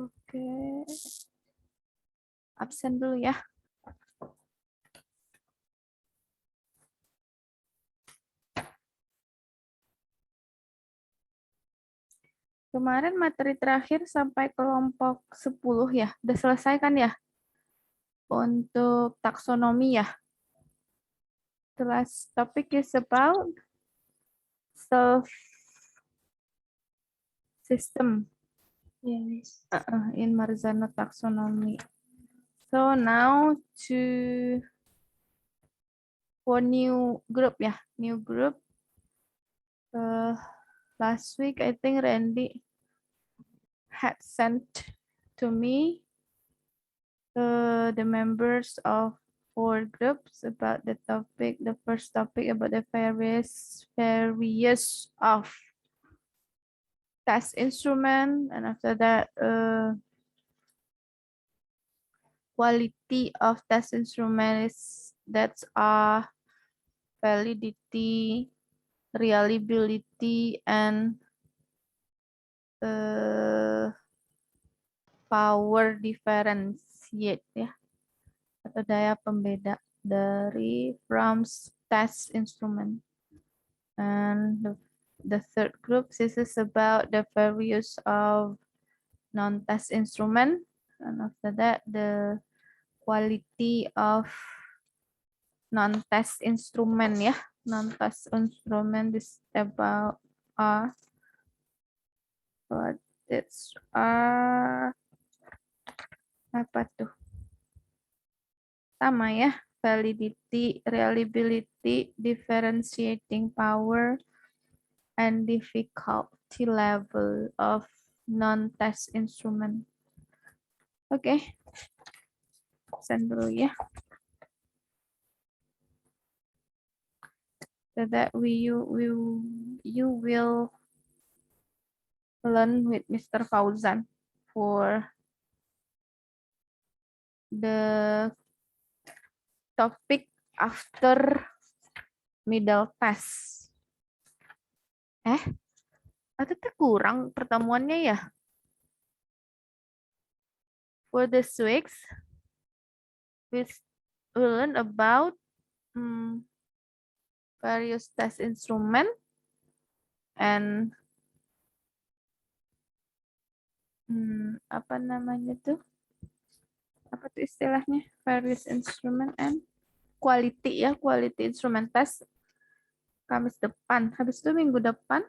Oke. Absen dulu ya. Kemarin materi terakhir sampai kelompok 10 ya. Udah selesai kan ya? Untuk taksonomi ya. The last topic is about self system. Yes. In Marzano taxonomy. So now for new group ya. New group. Last week I think Randy had sent to me the members of 4 groups about the topic. The first topic about the various of test instrument, and after that quality of test instrument is that's validity, reliability, and power differentiate ya, atau daya pembeda dari from test instrument. And the third group, this is about the various of non-test instrument, and after that the quality of non-test instrument ya. Non-test instrument is about what it's apa tuh? Sama ya, validity, reliability, differentiating power, and difficulty level of non-test instrument. Oke, send dulu ya. So that you will learn with Mr. Fauzan for the topic after middle test. Atau kurang pertemuannya ya? For this week, we learn about various test instrument and apa namanya tuh? Apa tuh istilahnya? Various instrument and quality ya, quality instrument test. Kamis depan, habis itu minggu depan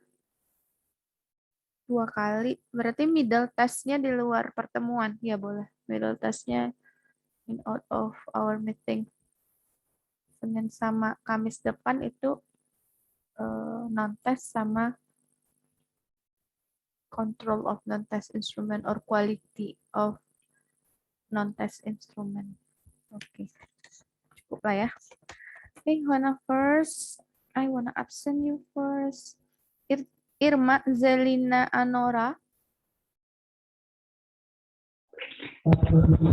2 kali. Berarti middle testnya di luar pertemuan. Ya boleh, middle testnya in out of our meeting. Senin sama Kamis depan itu non-test sama control of non-test instrument or quality of non-test instrument. Oke, cukup lah ya. Okay, I wanna absent you first. Irma Zelina Anora.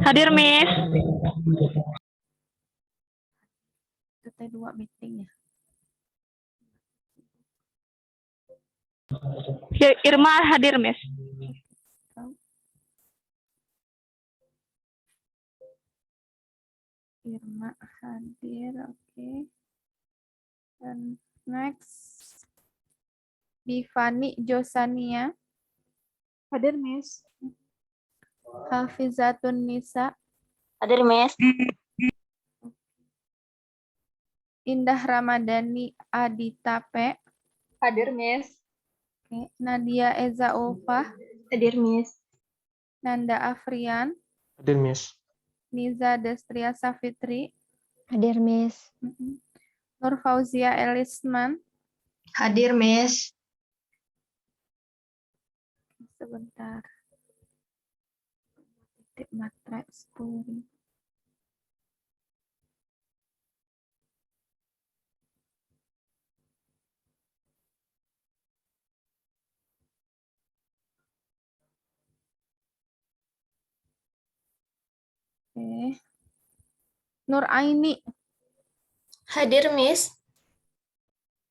Hadir, Miss. Kita 2 meeting ya. Irma hadir, Miss. Irma hadir, oke. Dan next, Bivani Josania. Hadir, Miss. Hafizatun Nisa. Hadir, Miss. Indah Ramadhani Aditape. Hadir, Miss. Oke. Nadia Eza Ulfa. Hadir, Miss. Nanda Afrian. Hadir, Miss. Niza Destria Safitri. Hadir, Miss. Nur Fauzia Elisman. Hadir, Miss. Sebentar. Titik matre 10. Oke. Nur Aini. Hadir, Miss.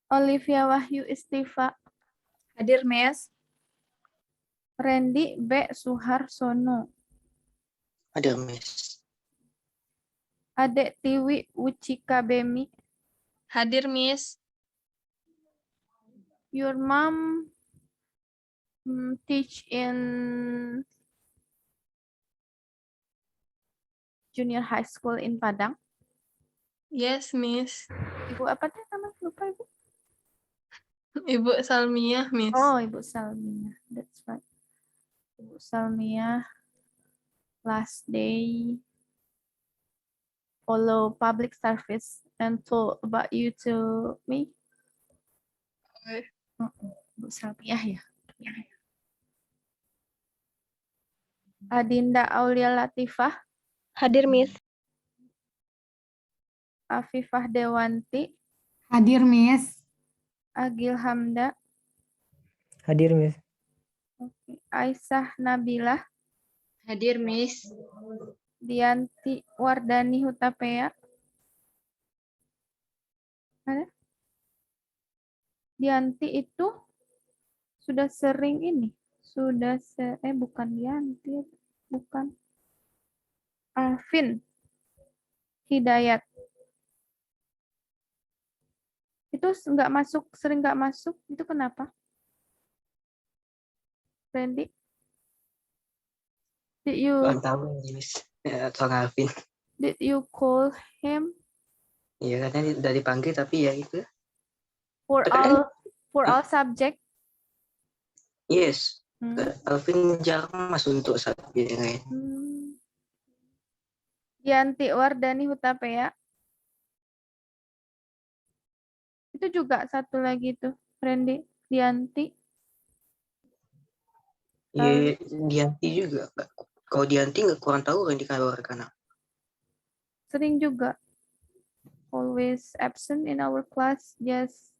Olivia Wahyu Istifa. Hadir, Miss. Randy B. Suharsono. Hadir, Miss. Adek Tiwi Wucika Bemi. Hadir, Miss. Your mom teach in junior high school in Padang. Yes, Miss. Ibu apa teh namanya? Lupa Ibu. Ibu Salmiah, Miss. Oh, Ibu Salmia. That's right. Ibu Salmia. Last day. Follow public service and told about you to me. Okay. Ibu Salmiah ya. Adinda Aulia Latifah. Hadir, Miss. Afifah Dewanti. Hadir, Miss. Agil Hamda. Hadir, Miss. Okay. Aisyah Nabila. Hadir, Miss. Dianti Wardani Hutapea. Ada? Dianti itu sudah sering ini. Bukan Dianti. Bukan. Alvin Hidayat. Itu sering nggak masuk. Itu kenapa? Randy? Kurang tahu ini, Miss. Soal Alvin. Did you call him Iya, katanya udah dipanggil, tapi ya itu. for all subject? Yes. Hmm. Alvin jarang masuk untuk subjek yang lain. Dianti Wardani Hutapea. Itu juga satu lagi tuh, Randy. Dianti. Iya, Dianti juga. Kalau Dianti nggak kurang tahu yang dikabarkan. Sering juga. Always absent in our class. Just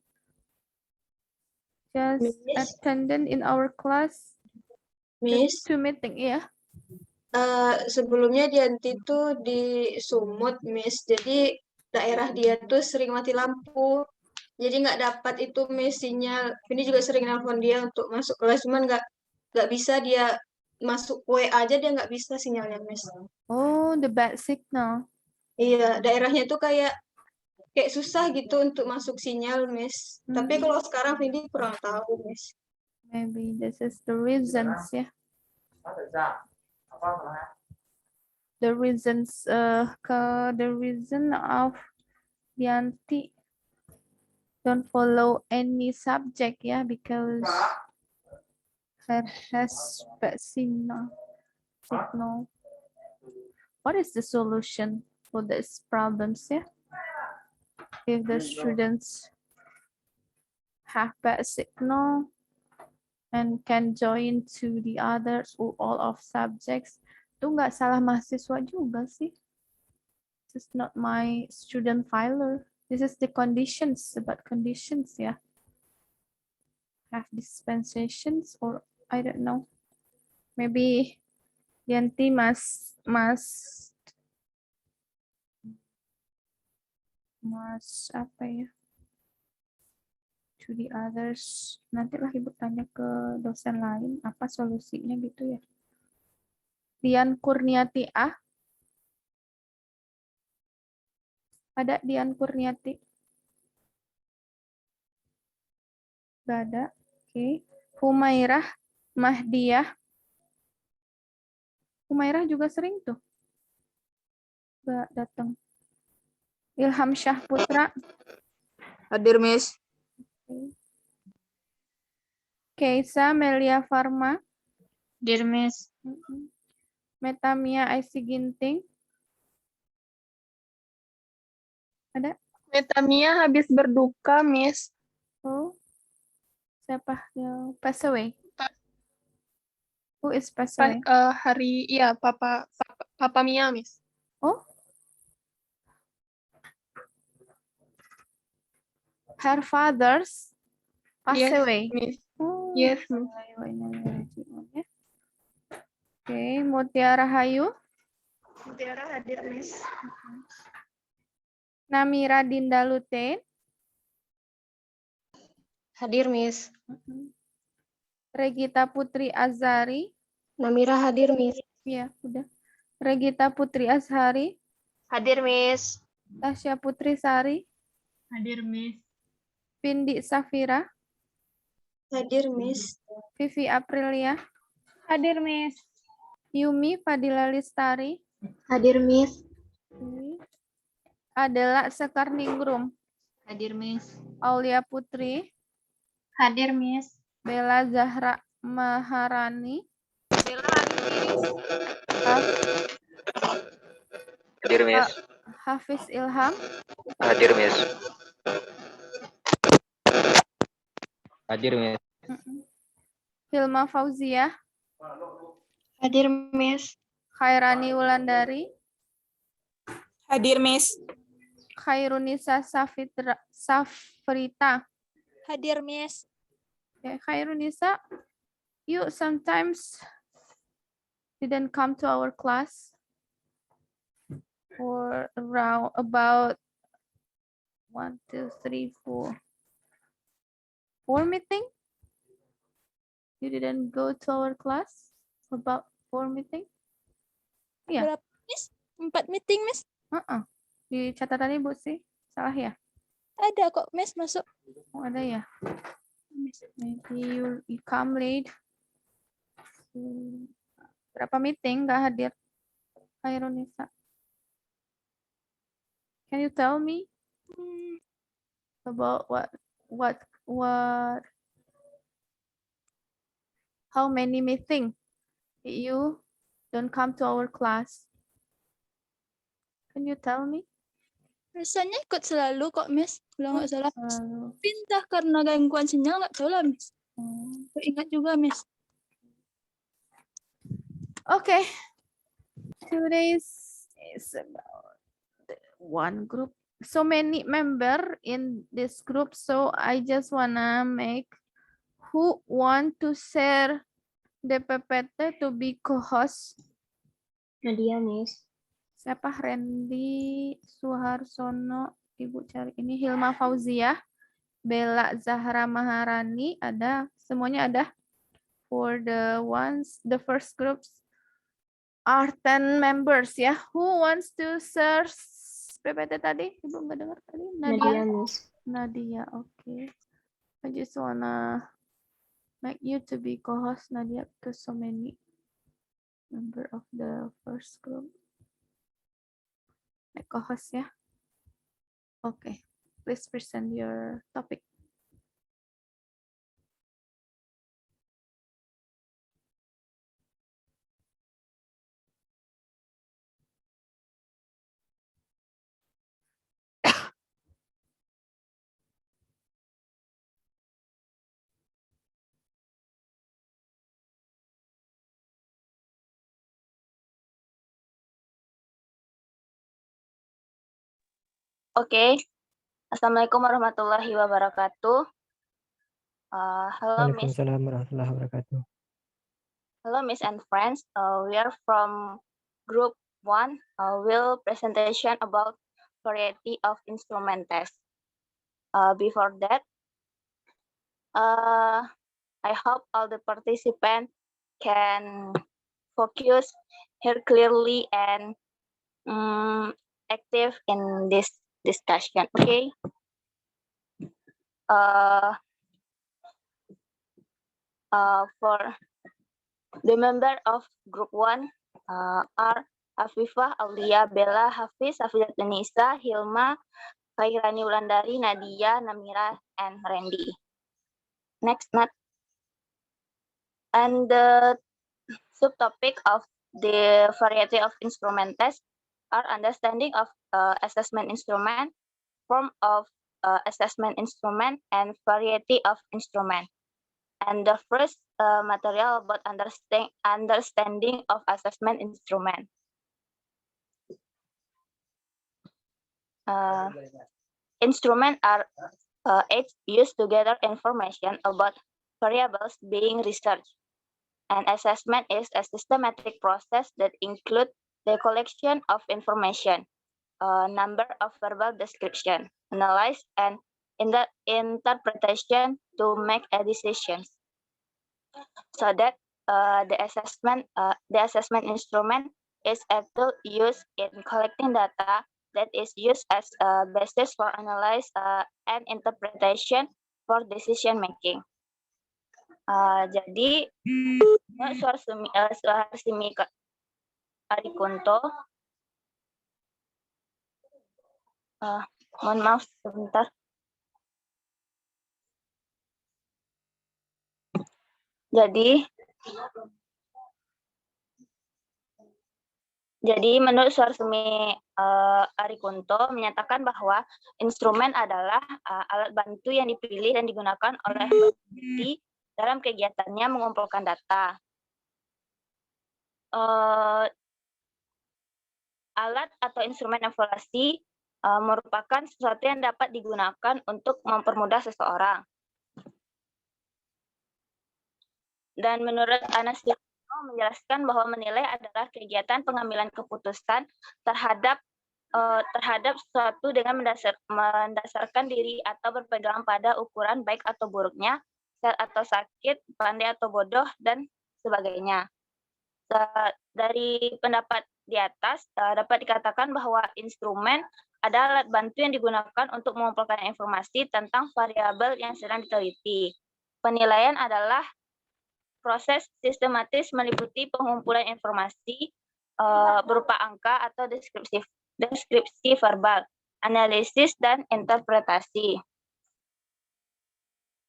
Miss? attendant in our class. Miss, To meeting, iya. sebelumnya Dianti tuh di Sumut, Miss. Jadi daerah dia tuh sering mati lampu. Jadi nggak dapat itu Miss sinyal. Ini juga sering nelfon dia untuk masuk kelas, cuman nggak bisa dia masuk WA aja dia nggak bisa sinyalnya, Miss. Oh, the bad signal. Iya, daerahnya tuh kayak susah gitu untuk masuk sinyal, Miss. Tapi kalau sekarang Vindi kurang tahu, Miss. Maybe this is the reasons, ya. The reasons, the reason of Dianti don't follow any subject, ya, because her has bad signal. What is the solution for this problems, yeah? If the students have bad signal and can join to the others or all of subjects, itu nggak salah mahasiswa juga sih. This is not my student filer. This is the conditions, about conditions, yeah. Have dispensations or I don't know. Maybe Yanti must apa ya? To the others. Nantilah Ibu tanya ke dosen lain apa solusinya gitu ya. Dian Kurniati A. Ada Dian Kurniati? Gak ada. Oke. Humairah Mahdiah. Humairah juga sering tuh. Gak datang. Ilham Syah Putra. Hadir, Miss. Keisa Melia Farma. Hadir, Miss. Metamia Aisy Ginting. Ada? Metamia habis berduka, Miss. Oh. Siapa yang pass away? Who is pass away? Papa Mia, Miss. Oh. Her father's pass Yes, away. Miss. Oh. Yes, Miss. Oke, Mutiara Hayu. Mutiara hadir, Miss. Namira Dinda Lutein. Hadir, Miss. Regita Putri Azhari. Namira hadir, Miss. Ya, udah. Regita Putri Azhari. Hadir, Miss. Tasya Putri Sari. Hadir, Miss. Vindi Safira. Hadir, Miss. Vivi Aprilia. Hadir, Miss. Yumi Fadila Listari. Hadir, Miss. Adela Sekarningrum. Hadir, Miss. Aulia Putri. Hadir, Miss. Bella Zahra Maharani. Hadir, Miss. Hafiz Ilham. Hadir, Miss. Hadir, Miss. Hilma Fauzia. Hadir, Miss. Khairani Wulandari. Hadir, Miss. Khairunisa Safrita. Hadir, Miss. Okay, Khairunisa, you sometimes didn't come to our class for around about 1, 2, 3, 4 meeting. You didn't go to our class about 4 meeting. Iya. Berapa, Miss? 4 meeting, Miss? Di catatan ibu sih, salah ya? Ada kok, Miss, masuk. Oh, ada ya. Maybe you come late. Berapa meeting nggak hadir? Khairunisa. Can you tell me about what how many meeting you don't come to our class? Can you tell me? Rasanya ikut selalu kok, Miss. Kalau nggak salah. Selalu. Pindah karena gangguan sinyal, nggak tahu lah, Miss. Aku ingat juga, Miss. Okay. Today's is about one group. So many member in this group. So I just wanna make who want to share the PPT to be co-host. Nadia, Miss. Siapa? Randy Suharsono. Ibu cari ini. Hilma Fauzia. Bella Zahra Maharani. Ada. Semuanya ada. For the first groups are 10 members ya. Who wants to share PPT tadi? Ibu nggak dengar tadi? Nadia, Miss. Nadia, okay. I just wanna make you to be co-host, Nadia, because so many member of the first group. Make co-host ya. Okay, please present your topic. Oke. Assalamualaikum warahmatullahi wabarakatuh. Hello, Miss. Waalaikumsalam warahmatullahi wabarakatuh. Hello, Miss and friends. We are from Group 1. Will presentation about variety of instruments. Before that, I hope all the participants can focus, hear clearly, and active in this discussion. Okay. For the member of Group 1 are Afifah, Aulia, Bella, Hafiz, Hafizat Denisa, Hilma, Khairani Wulandari, Nadia, Namira, and Randy. Next, and the subtopic of the variety of instrument test are understanding of assessment instrument, form of assessment instrument, and variety of instrument. And the first material about understanding of assessment instrument. Instruments are aids used to gather information about variables being researched. An assessment is a systematic process that includes the collection of information, number of verbal description, analysis, and interpretation to make a decision. so that the assessment instrument is a tool used in collecting data that is used as a basis for analysis and interpretation for decision making. Jadi Suharsimi Arikunto, mohon maaf sebentar. Jadi menurut Suharsimi Arikunto menyatakan bahwa instrumen adalah alat bantu yang dipilih dan digunakan oleh peneliti dalam kegiatannya mengumpulkan data. Alat atau instrumen evaluasi merupakan sesuatu yang dapat digunakan untuk mempermudah seseorang. Dan menurut Anas menjelaskan bahwa menilai adalah kegiatan pengambilan keputusan terhadap sesuatu dengan mendasarkan diri atau berpegang pada ukuran baik atau buruknya, sehat atau sakit, pandai atau bodoh, dan sebagainya. Dari pendapat di atas, dapat dikatakan bahwa instrumen adalah alat bantu yang digunakan untuk mengumpulkan informasi tentang variabel yang sedang diteliti. Penilaian adalah proses sistematis meliputi pengumpulan informasi berupa angka atau deskripsi verbal, analisis, dan interpretasi.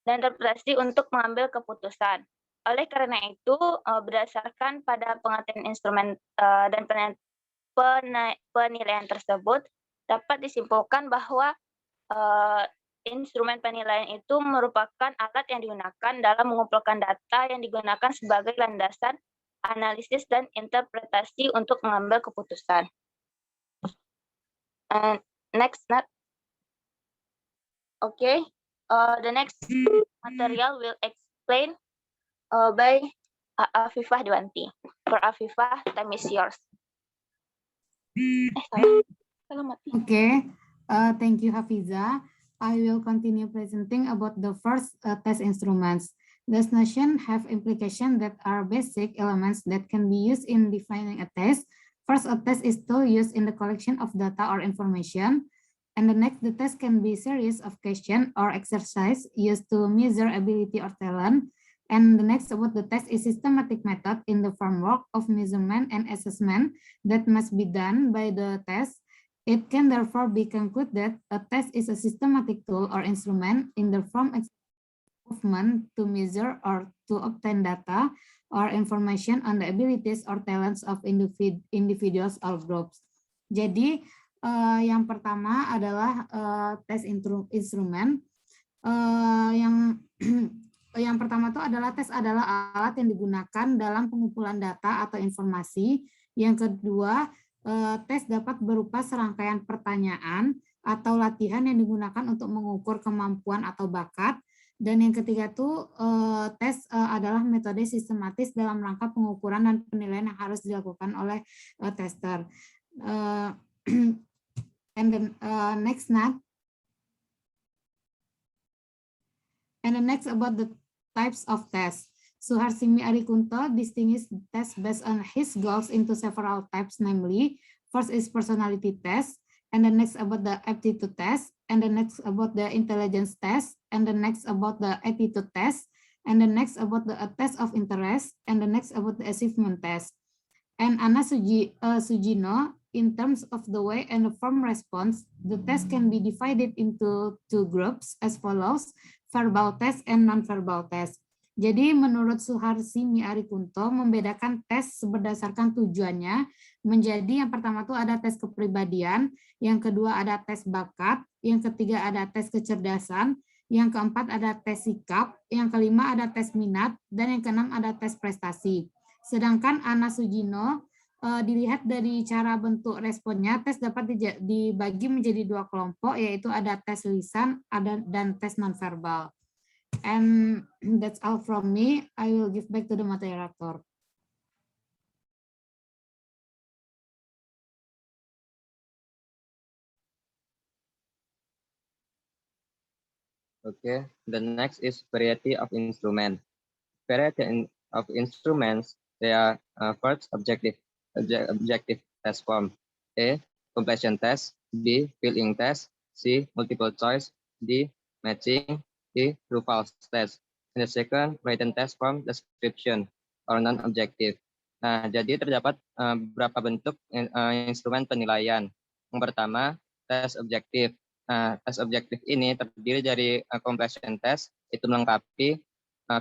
Dan interpretasi untuk mengambil keputusan. Oleh karena itu, berdasarkan pada pengertian instrumen dan penilaian tersebut, dapat disimpulkan bahwa instrumen penilaian itu merupakan alat yang digunakan dalam mengumpulkan data yang digunakan sebagai landasan analisis dan interpretasi untuk mengambil keputusan. Next. Okay. The next material will explain by Afifah Dewanti. For Afifah, time is yours. Okay, thank you, Hafiza. I will continue presenting about the first test instruments. These notions have implications that are basic elements that can be used in defining a test. First, a test is tool used in the collection of data or information. And the next, the test can be a series of questions or exercise used to measure ability or talent. And the next about the test is systematic method in the framework of measurement and assessment that must be done by the test. It can therefore be concluded that a test is a systematic tool or instrument in the form of movement to measure or to obtain data or information on the abilities or talents of individuals or groups. Jadi yang pertama adalah tes instrumen. Yang pertama itu adalah tes adalah alat yang digunakan dalam pengumpulan data atau informasi. Yang kedua, tes dapat berupa serangkaian pertanyaan atau latihan yang digunakan untuk mengukur kemampuan atau bakat. Dan yang ketiga itu tes adalah metode sistematis dalam rangka pengukuran dan penilaian yang harus dilakukan oleh tester. And then next about the types of tests. Suharsimi Arikunto distinguishes tests based on his goals into several types, namely, first is personality test, and the next about the aptitude test, and the next about the intelligence test, and the next about the attitude test, and the next about the test of interest, and the next about the achievement test. And Anna Sujino, in terms of the way and the form response, the test can be divided into two groups as follows, verbal test and non-verbal test. Jadi menurut Suharsimi Arikunto membedakan tes berdasarkan tujuannya menjadi yang pertama tuh ada tes kepribadian, yang kedua ada tes bakat, yang ketiga ada tes kecerdasan, yang keempat ada tes sikap, yang kelima ada tes minat, dan yang keenam ada tes prestasi. Sedangkan Anna Sujino dilihat dari cara bentuk responnya, tes dapat dibagi menjadi dua kelompok, yaitu ada tes lisan dan tes nonverbal. And that's all from me. I will give back to the moderator. Okay, the next is variety of instrument. variety of instruments, they are first objective test form. A. Completion test. B. Fill-in test. C. Multiple choice. D. Matching. D. True false test. And the second written test form description or non-objective. Nah, jadi terdapat beberapa bentuk instrumen penilaian. Yang pertama, tes objektif. Nah, tes objektif ini terdiri dari completion test, itu melengkapi,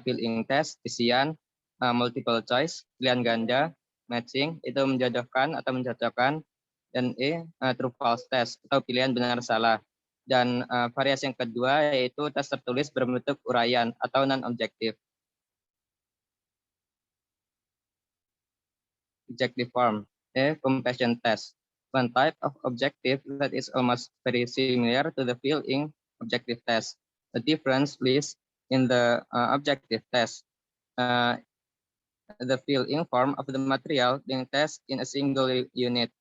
fill-in test, isian, multiple choice, pilihan ganda, matching, itu menjodohkan atau mencocokkan, dan E, true false test, atau pilihan benar salah. Dan variasi yang kedua yaitu tes tertulis berbentuk uraian atau non-objektif. Objective form. A. Completion test. One type of objective that is almost very similar to the fill-in objective test. The difference lies in the objective test. The fill-in form of the material being tested in a single unit.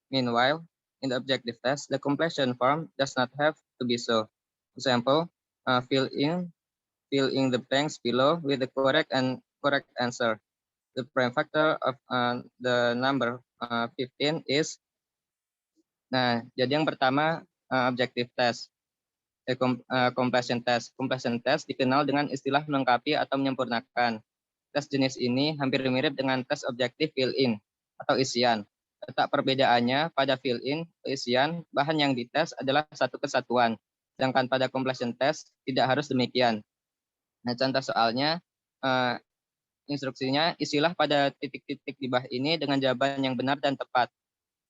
Meanwhile, in the objective test, the completion form does not have to be so. Example, fill in the blanks below with the correct answer. The prime factor of the number 15 is. Nah, jadi yang pertama objective test, completion test. Completion test dikenal dengan istilah melengkapi atau menyempurnakan. Tes jenis ini hampir mirip dengan tes objektif fill-in atau isian. Letak perbedaannya pada fill-in atau isian, bahan yang dites adalah satu kesatuan, sedangkan pada completion test tidak harus demikian. Nah, contoh soalnya, instruksinya, isilah pada titik-titik di bawah ini dengan jawaban yang benar dan tepat.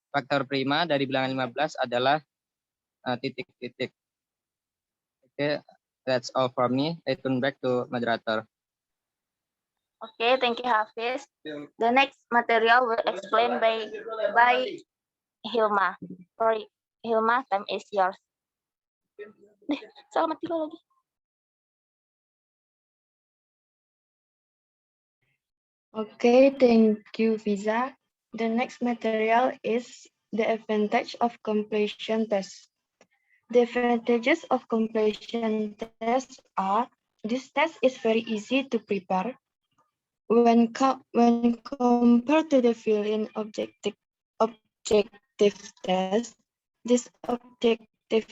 Faktor prima dari bilangan 15 adalah titik-titik. Okay, that's all from me. I turn back to moderator. Okay, thank you, Hafiz. The next material will explained by Hilma. Sorry, Hilma, time is yours. Salah mati lagi. Okay, thank you, Fiza. The next material is the advantage of completion test. The advantages of completion test are, this test is very easy to prepare. When compared to the fill-in objective test, this objective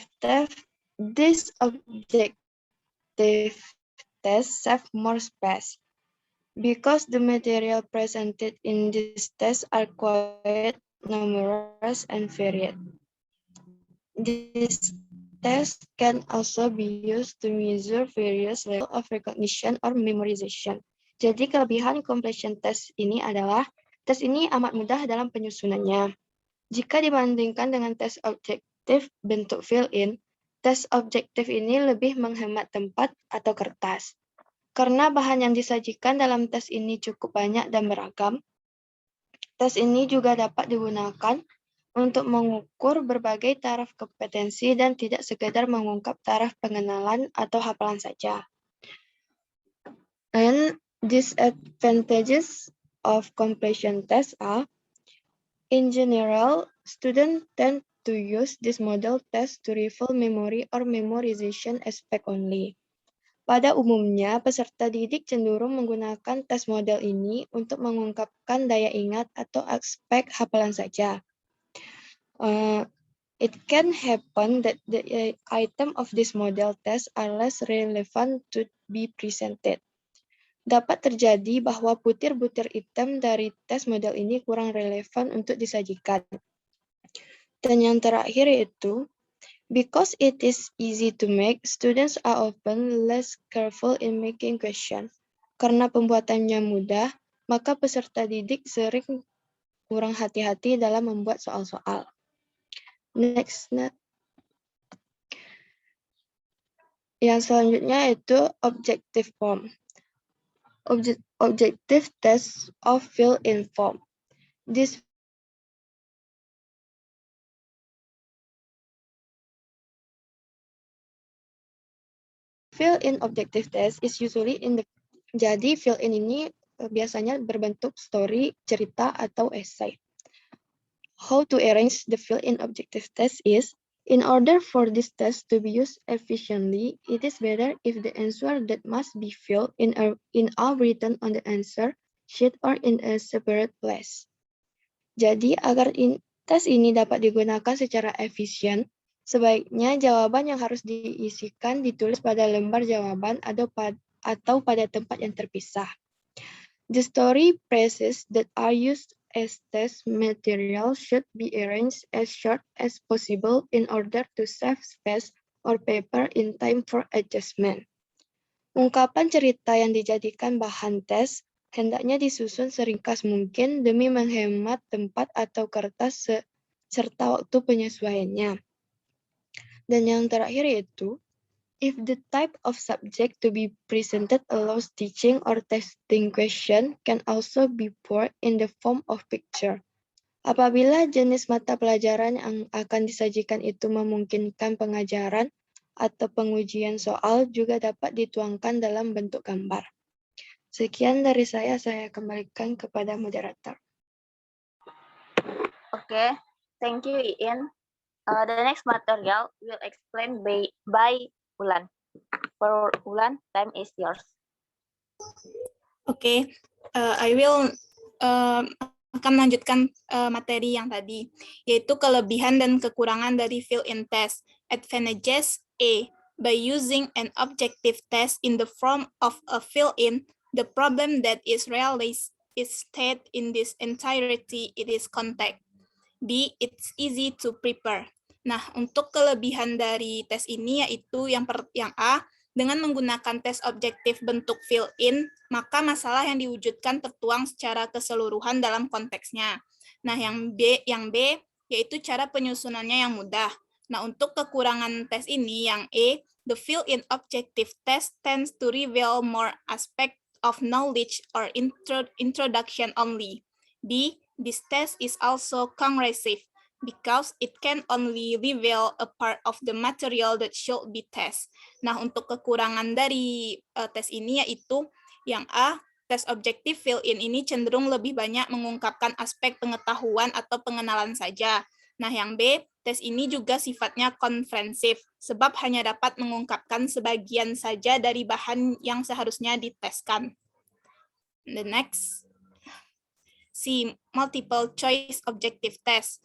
test saves more space. Because the material presented in this test are quite numerous and varied. This test can also be used to measure various levels of recognition or memorization. Jadi kelebihan completion test ini adalah, tes ini amat mudah dalam penyusunannya. Jika dibandingkan dengan tes objektif bentuk fill-in, tes objektif ini lebih menghemat tempat atau kertas. Karena bahan yang disajikan dalam tes ini cukup banyak dan beragam, tes ini juga dapat digunakan untuk mengukur berbagai taraf kompetensi dan tidak sekedar mengungkap taraf pengenalan atau hafalan saja. And disadvantages of completion tests are, in general, students tend to use this model test to reveal memory or memorization aspect only. Pada umumnya, peserta didik cenderung menggunakan tes model ini untuk mengungkapkan daya ingat atau aspek hafalan saja. It can happen that the item of this model test are less relevant to be presented. Dapat terjadi bahwa butir-butir item dari tes model ini kurang relevan untuk disajikan. Dan yang terakhir yaitu, because it is easy to make, students are often less careful in making questions. Karena pembuatannya mudah, maka peserta didik sering kurang hati-hati dalam membuat soal-soal. Next. Yang selanjutnya itu objective form. Objective test of fill-in form. This fill-in objective test is usually in the. Jadi fill-in ini biasanya berbentuk story, cerita, atau essay. How to arrange the fill-in objective test is, In order for this test to be used efficiently, it is better if the answer that must be filled in are written on the answer sheet or in a separate place. Jadi, agar tes ini dapat digunakan secara efisien, sebaiknya jawaban yang harus diisikan ditulis pada lembar jawaban atau pada tempat yang terpisah. The story phrases that are used as test material should be arranged as short as possible in order to save space or paper in time for adjustment. Ungkapan cerita yang dijadikan bahan tes hendaknya disusun seringkas mungkin demi menghemat tempat atau kertas serta waktu penyesuaiannya. Dan yang terakhir yaitu, if the type of subject to be presented allows teaching or testing question can also be put in the form of picture. Apabila jenis mata pelajaran yang akan disajikan itu memungkinkan pengajaran atau pengujian soal juga dapat dituangkan dalam bentuk gambar. Sekian dari saya kembalikan kepada moderator. Okay, thank you, Iin. The next material will explain by Ulan. For Ulan, time is yours. Oke, I will akan melanjutkan materi yang tadi, yaitu kelebihan dan kekurangan dari fill-in test. Advantages A. By using an objective test in the form of a fill-in, the problem that is realized is stated in this entirety it is contact. B. It's easy to prepare. Nah, untuk kelebihan dari tes ini yaitu yang A, dengan menggunakan tes objektif bentuk fill-in, maka masalah yang diwujudkan tertuang secara keseluruhan dalam konteksnya. Nah, yang B yaitu cara penyusunannya yang mudah. Nah, untuk kekurangan tes ini yang E, the fill-in objective test tends to reveal more aspect of knowledge or introduction only. B, this test is also conclusive, because it can only reveal a part of the material that should be tested. Nah, untuk kekurangan dari tes ini yaitu yang A, tes objektif fill-in ini cenderung lebih banyak mengungkapkan aspek pengetahuan atau pengenalan saja. Nah, yang B, tes ini juga sifatnya konferensif, sebab hanya dapat mengungkapkan sebagian saja dari bahan yang seharusnya diteskan. The next, C, multiple choice objective test.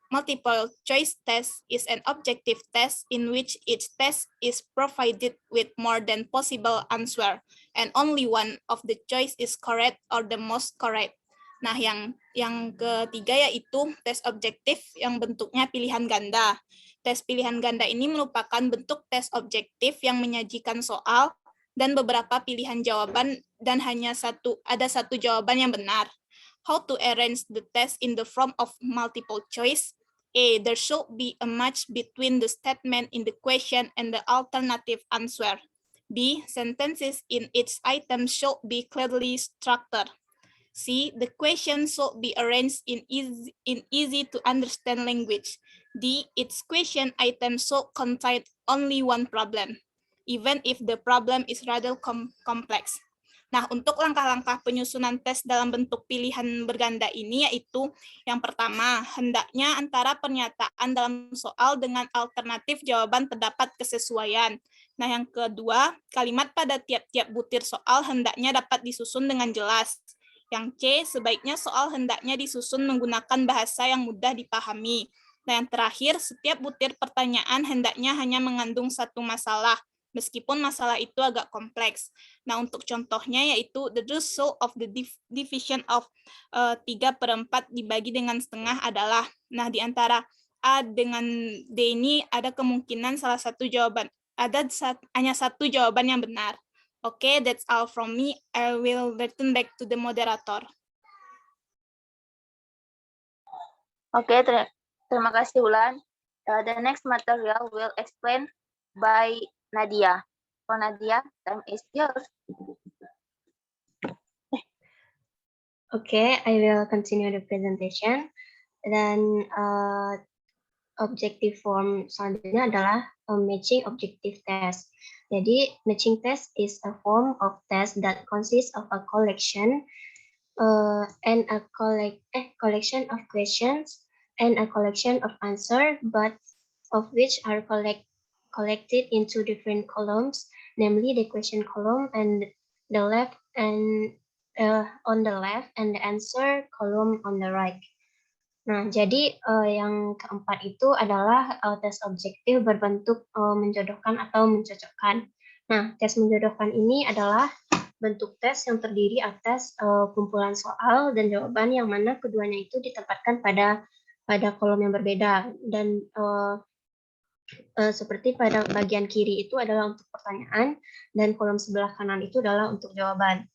Multiple choice test is an objective test in which each test is provided with more than possible answer, and only one of the choice is correct or the most correct. Nah, yang ketiga yaitu tes objektif yang bentuknya pilihan ganda. Tes pilihan ganda ini merupakan bentuk tes objektif yang menyajikan soal dan beberapa pilihan jawaban dan hanya ada satu jawaban yang benar. How to arrange the test in the form of multiple choice? A. There should be a match between the statement in the question and the alternative answer. B. Sentences in each item should be clearly structured. C. The question should be arranged in easy to understand language. D. Each question item should contain only one problem, even if the problem is rather complex. Nah, untuk langkah-langkah penyusunan tes dalam bentuk pilihan berganda ini yaitu yang pertama, hendaknya antara pernyataan dalam soal dengan alternatif jawaban terdapat kesesuaian. Nah, yang kedua, kalimat pada tiap-tiap butir soal hendaknya dapat disusun dengan jelas. Yang C, sebaiknya soal hendaknya disusun menggunakan bahasa yang mudah dipahami. Nah, yang terakhir, setiap butir pertanyaan hendaknya hanya mengandung satu masalah, meskipun masalah itu agak kompleks. Nah, untuk contohnya yaitu the result of the division of 3/4 dibagi dengan setengah adalah, nah di antara A dengan D ini ada kemungkinan salah satu jawaban, hanya satu jawaban yang benar. Oke, that's all from me. I will return back to the moderator. Oke, terima kasih Ulan. The next material will explain by Nadia. For Nadia, time is yours. Okay, I will continue the presentation. Dan objective form selanjutnya adalah matching objective test. Jadi matching test is a form of test that consists of a collection and collection of questions and a collection of answer, but of which are collected into different columns, namely the question column and the left and on the left and the answer column on the right. Nah, jadi yang keempat itu adalah tes objektif berbentuk menjodohkan atau mencocokkan. Nah, tes menjodohkan ini adalah bentuk tes yang terdiri atas kumpulan soal dan jawaban yang mana keduanya itu ditempatkan pada kolom yang berbeda, dan seperti pada bagian kiri itu adalah untuk pertanyaan dan kolom sebelah kanan itu adalah untuk jawaban.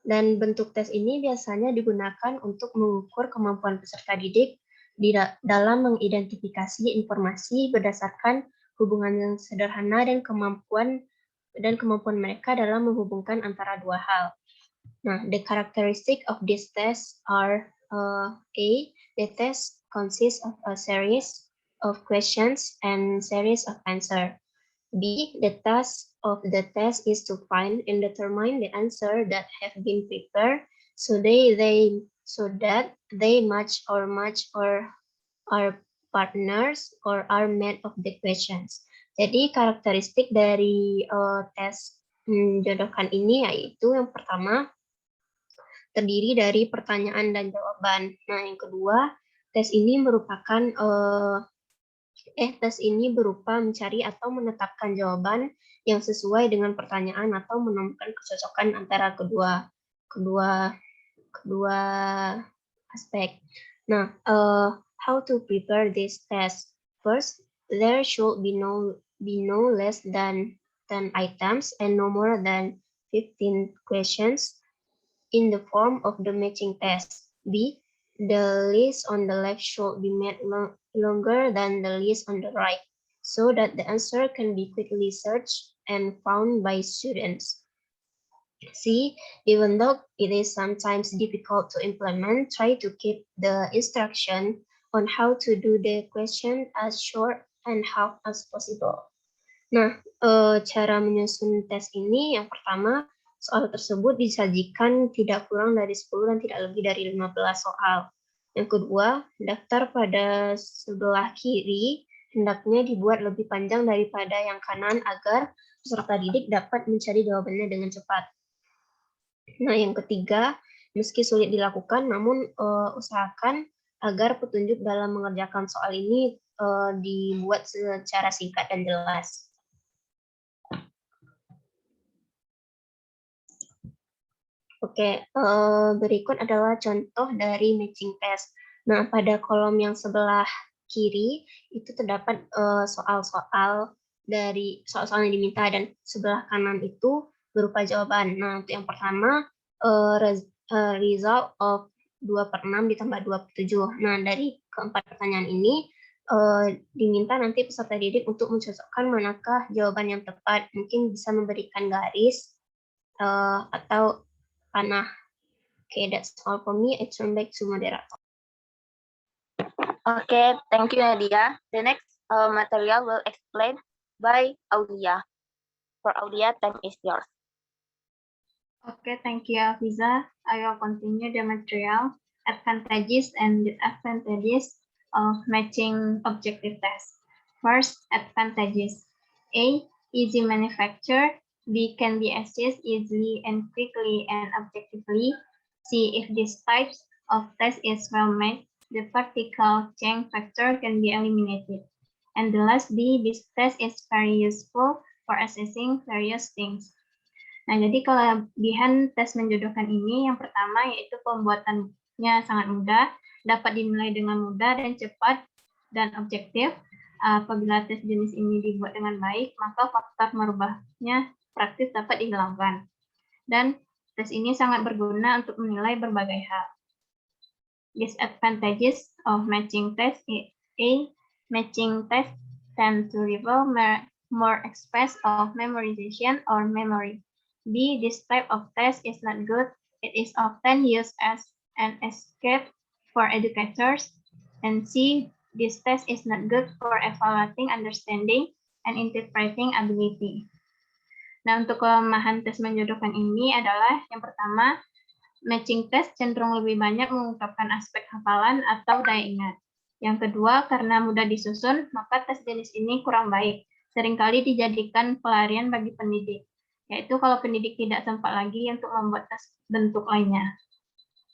Dan bentuk tes ini biasanya digunakan untuk mengukur kemampuan peserta didik dalam mengidentifikasi informasi berdasarkan hubungan yang sederhana dan kemampuan mereka dalam menghubungkan antara dua hal. Nah, the characteristic of this test are A, the test consists of a series of questions and series of answer. B, the task of the test is to find and determine the answer that have been prepared so that they match or are partners or are made of the questions. Jadi karakteristik dari tes menjodohkan ini yaitu yang pertama terdiri dari pertanyaan dan jawaban. Nah, yang kedua, tes ini berupa mencari atau menetapkan jawaban yang sesuai dengan pertanyaan atau menemukan kecocokan antara kedua aspek. Nah, how to prepare this test? First, there should be no less than 10 items and no more than 15 questions in the form of the matching test. B, the list on the left should be made longer than the list on the right, so that the answer can be quickly searched and found by students. C, even though it is sometimes difficult to implement, try to keep the instruction on how to do the question as short and half as possible. Nah, cara menyusun tes ini yang pertama, soal tersebut disajikan tidak kurang dari 10 dan tidak lebih dari 15 soal. Yang kedua, daftar pada sebelah kiri hendaknya dibuat lebih panjang daripada yang kanan agar peserta didik dapat mencari jawabannya dengan cepat. Nah, yang ketiga, meski sulit dilakukan, namun usahakan agar petunjuk dalam mengerjakan soal ini dibuat secara singkat dan jelas. Oke, berikut adalah contoh dari matching test. Nah, pada kolom yang sebelah kiri itu terdapat soal-soal yang diminta, dan sebelah kanan itu berupa jawaban. Nah, untuk yang pertama, result of 2/6 ditambah 27. Nah, dari keempat pertanyaan ini diminta nanti peserta didik untuk mencocokkan manakah jawaban yang tepat. Mungkin bisa memberikan garis atau panah. Okay, that's all for me. I turn back to moderator. Okay, thank you, Nadia. The next material will explain by Aulia. For Aulia, time is yours. Okay, thank you, Afiza. I will continue the material, advantages and disadvantages of matching objective tests. First, advantages. A, easy manufacture. B, can be assessed easily and quickly and objectively. C, if this type of test is well made, the vertical change factor can be eliminated. And the last D, this test is very useful for assessing various things. Nah, jadi kelebihan tes menjodohkan ini yang pertama yaitu pembuatannya sangat mudah, dapat dinilai dengan mudah dan cepat dan objektif. Apabila tes jenis ini dibuat dengan baik, maka faktor merubahnya praktis dapat dihilangkan. Dan tes ini sangat berguna untuk menilai berbagai hal. Disadvantages of matching test. A, matching test tend to reveal more aspects of memorization or memory. B, this type of test is not good. It is often used as an escape for educators. And C, this test is not good for evaluating understanding and interpreting ability. Nah, untuk kelemahan tes menjodohkan ini adalah yang pertama, matching test cenderung lebih banyak mengungkapkan aspek hafalan atau daya ingat. Yang kedua, karena mudah disusun, maka tes jenis ini kurang baik. Seringkali dijadikan pelarian bagi pendidik, yaitu kalau pendidik tidak sempat lagi untuk membuat tes bentuk lainnya.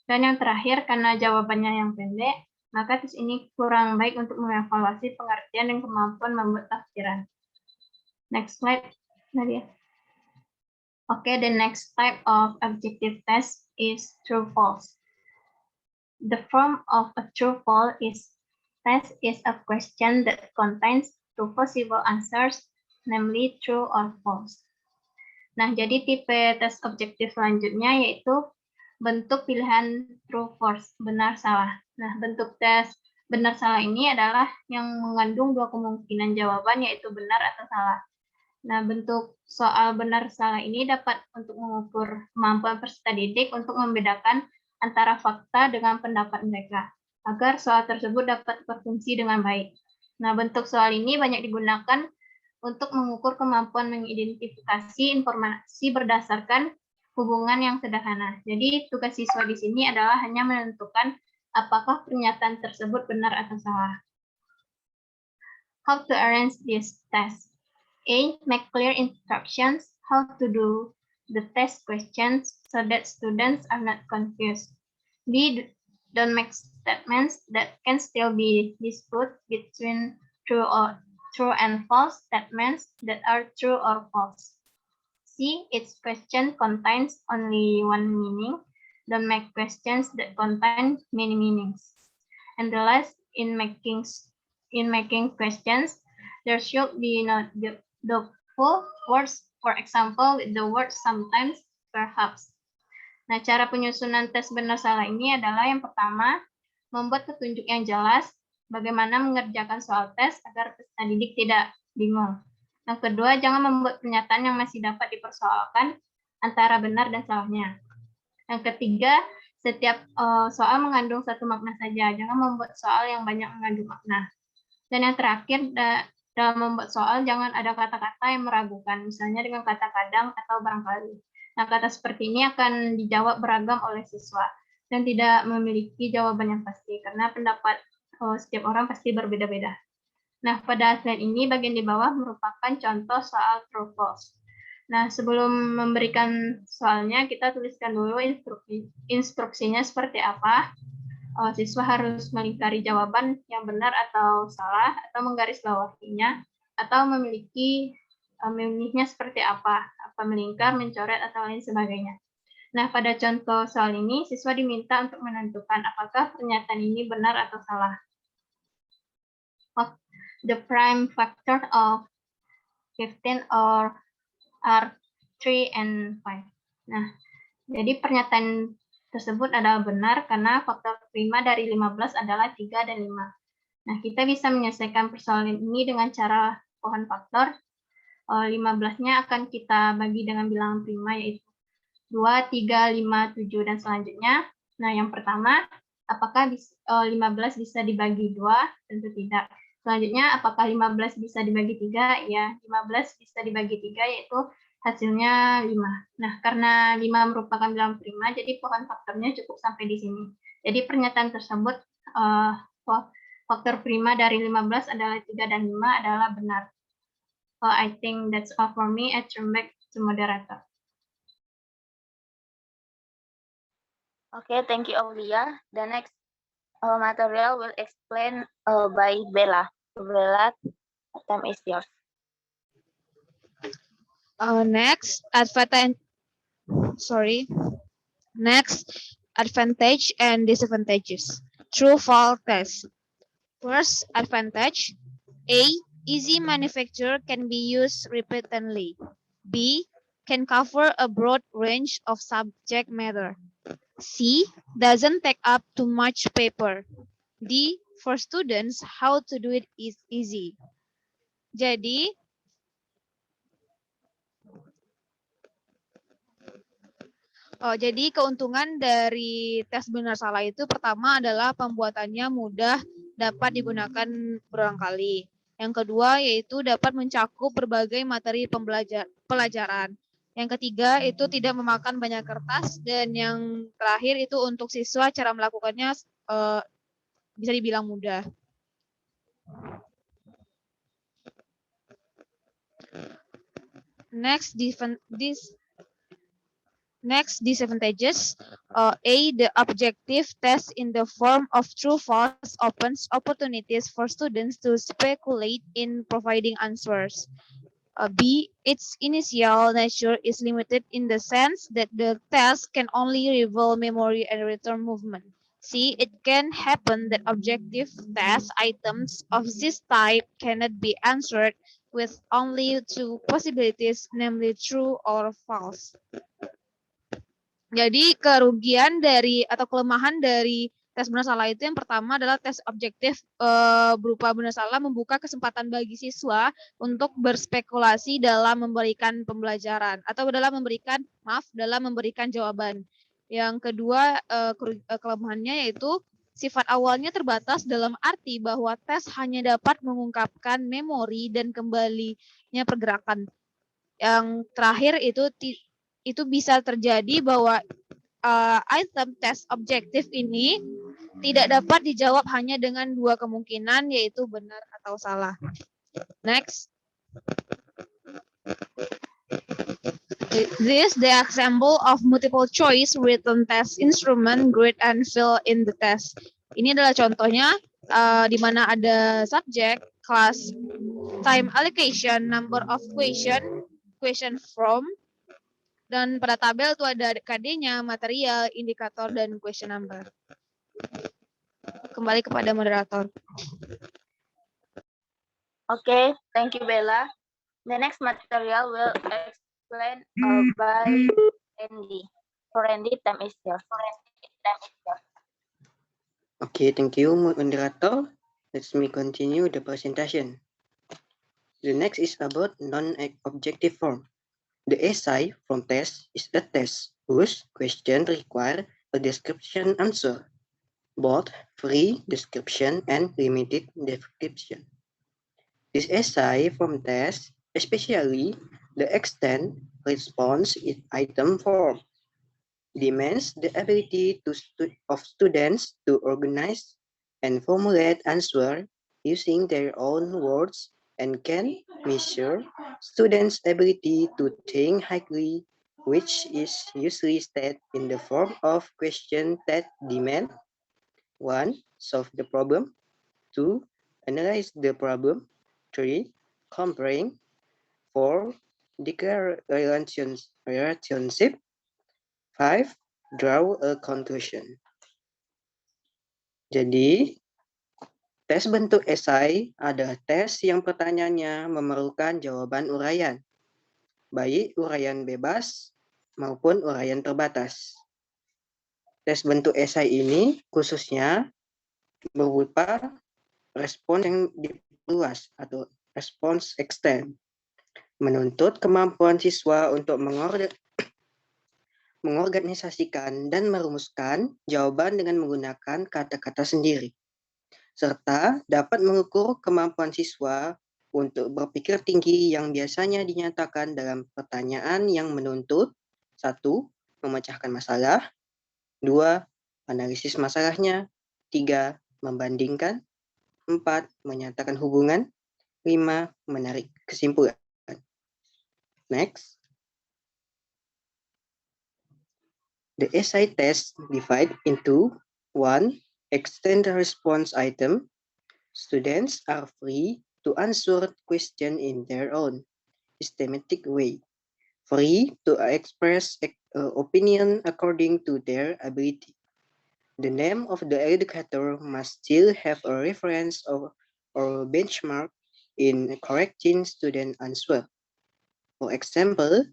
Dan yang terakhir, karena jawabannya yang pendek, maka tes ini kurang baik untuk mengevaluasi pengertian dan kemampuan membuat tafsiran. Next slide, Nadia. Okay, the next type of objective test is true-false. The form of a true-false test is a question that contains two possible answers, namely true or false. Nah, jadi tipe tes objektif selanjutnya yaitu bentuk pilihan true-false, benar-salah. Nah, bentuk tes benar-salah ini adalah yang mengandung dua kemungkinan jawaban yaitu benar atau salah. Nah, bentuk soal benar-salah ini dapat untuk mengukur kemampuan peserta didik untuk membedakan antara fakta dengan pendapat mereka, agar soal tersebut dapat berfungsi dengan baik. Nah, bentuk soal ini banyak digunakan untuk mengukur kemampuan mengidentifikasi informasi berdasarkan hubungan yang sederhana. Jadi, tugas siswa di sini adalah hanya menentukan apakah pernyataan tersebut benar atau salah. How to arrange this test? A. Make clear instructions how to do the test questions so that students are not confused. B. Don't make statements that can still be disputed between true and false statements that are true or false. C. Each question contains only one meaning. Don't make questions that contain many meanings. And the last, in making questions, there should be not the full words, for example, with the word sometimes, perhaps. Nah, cara penyusunan tes benar salah ini adalah yang pertama, membuat petunjuk yang jelas bagaimana mengerjakan soal tes agar peserta didik tidak bingung. Yang kedua, jangan membuat pernyataan yang masih dapat dipersoalkan antara benar dan salahnya. Yang ketiga, setiap soal mengandung satu makna saja, jangan membuat soal yang banyak mengandung makna. Dan yang terakhir, dalam membuat soal, jangan ada kata-kata yang meragukan, misalnya dengan kata kadang atau barangkali. Nah, kata seperti ini akan dijawab beragam oleh siswa dan tidak memiliki jawaban yang pasti, karena pendapat setiap orang pasti berbeda-beda. Nah, pada slide ini, bagian di bawah merupakan contoh soal true-false. Nah, sebelum memberikan soalnya, kita tuliskan dulu instruksinya seperti apa. Siswa harus melingkari jawaban yang benar atau salah, atau menggarisbawahinya, atau memilihnya seperti apa melingkar, mencoret, atau lain sebagainya. Nah, pada contoh soal ini, siswa diminta untuk menentukan apakah pernyataan ini benar atau salah. The prime factor of 15 are 3 and 5. Nah, jadi pernyataan tersebut adalah benar karena faktor prima dari 15 adalah 3 dan 5. Nah, kita bisa menyelesaikan persoalan ini dengan cara pohon faktor. 15-nya akan kita bagi dengan bilangan prima, yaitu 2, 3, 5, 7, dan selanjutnya. Nah, yang pertama, apakah 15 bisa dibagi 2? Tentu tidak. Selanjutnya, apakah 15 bisa dibagi 3? Ya, 15 bisa dibagi 3, yaitu hasilnya 5. Nah, karena 5 merupakan bilangan prima, jadi pohon faktornya cukup sampai di sini. Jadi pernyataan tersebut, faktor prima dari 15 adalah 3 dan 5 adalah benar. I think that's all for me. I turn back to moderator. Okay, thank you, Aulia. The next material will explain by Bella. Bella, time is yours. Next, advantage and disadvantages. True-false test. First, advantage. A. Easy manufacture can be used repeatedly. B. Can cover a broad range of subject matter. C. Doesn't take up too much paper. D. For students, how to do it is easy. Jadi, keuntungan dari tes benar salah itu pertama adalah pembuatannya mudah, dapat digunakan berulang kali. Yang kedua yaitu dapat mencakup berbagai materi pelajaran. Yang ketiga itu tidak memakan banyak kertas, dan yang terakhir itu untuk siswa cara melakukannya bisa dibilang mudah. Next, Next, disadvantages. A, the objective test in the form of true-false opens opportunities for students to speculate in providing answers. B, its initial nature is limited in the sense that the test can only reveal memory and return movement. C, it can happen that objective test items of this type cannot be answered with only two possibilities, namely true or false. Jadi kerugian dari atau kelemahan dari tes benar salah itu yang pertama adalah tes objektif berupa benar salah membuka kesempatan bagi siswa untuk berspekulasi dalam memberikan pembelajaran atau dalam memberikan jawaban. Yang kedua kelemahannya yaitu sifat awalnya terbatas dalam arti bahwa tes hanya dapat mengungkapkan memori dan kembalinya pergerakan. Yang terakhir itu bisa terjadi bahwa item tes objektif ini tidak dapat dijawab hanya dengan dua kemungkinan, yaitu benar atau salah. Next. This the example of multiple choice written test instrument, grade and fill in the test. Ini adalah contohnya di mana ada subject, class, time allocation, number of question from, dan pada tabel itu ada KD-nya, material, indikator, dan question number. Kembali kepada moderator. Okay, thank you, Bella. The next material will explain by Andy. For Andy, time is yours. Okay, thank you, moderator. Let me continue the presentation. The next is about non-objective form. The essay from test is a test whose question require a description answer, both free description and limited description. This essay from test, especially the extent response in item form, demands the ability of students to organize and formulate answer using their own words and can measure students' ability to think highly, which is usually stated in the form of question that demand 1. Solve the problem. 2. Analyze the problem. 3. Comparing. 4. Declare relationship. 5. Draw a conclusion. Jadi, tes bentuk esai adalah tes yang pertanyaannya memerlukan jawaban uraian, baik uraian bebas maupun uraian terbatas. Tes bentuk esai ini khususnya berupa respons yang diperluas atau respons extend, menuntut kemampuan siswa untuk mengorganisasikan dan merumuskan jawaban dengan menggunakan kata-kata sendiri, serta dapat mengukur kemampuan siswa untuk berpikir tinggi yang biasanya dinyatakan dalam pertanyaan yang menuntut 1. Memecahkan masalah, 2. Analisis masalahnya, 3. Membandingkan, 4. Menyatakan hubungan, 5. Menarik kesimpulan. Next. The essay test divide into 1. Extend the response item. Students are free to answer question in their own systematic way, free to express opinion according to their ability. The name of the educator must still have a reference or benchmark in correcting student answer. For example,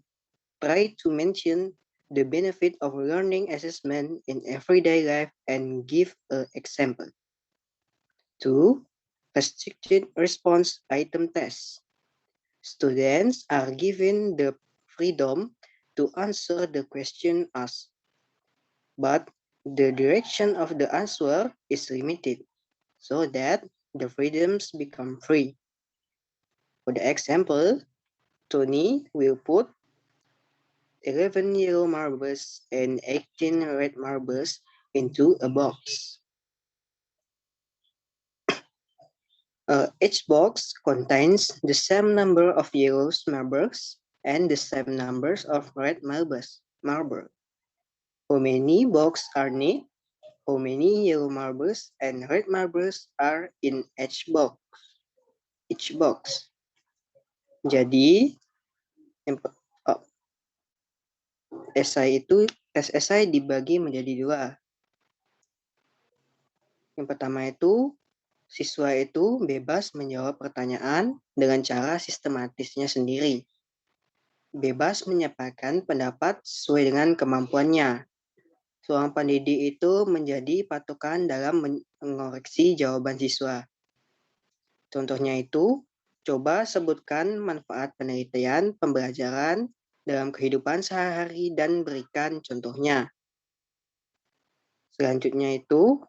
try to mention the benefit of learning assessment in everyday life and give an example. 2. Restricted response item test. Students are given the freedom to answer the question asked, but the direction of the answer is limited so that the freedoms become free. For the example, Tony will put 11 yellow marbles and 18 red marbles into a box. Each box contains the same number of yellow marbles and the same numbers of red marbles. How many boxes are neat? How many yellow marbles and red marbles are in each box? Jadi, tes esai dibagi menjadi dua. Yang pertama itu, siswa itu bebas menjawab pertanyaan dengan cara sistematisnya sendiri. Bebas menyampaikan pendapat sesuai dengan kemampuannya. Seorang pendidik itu menjadi patokan dalam mengoreksi jawaban siswa. Contohnya itu, coba sebutkan manfaat penelitian pembelajaran dalam kehidupan sehari-hari dan berikan contohnya. Selanjutnya itu,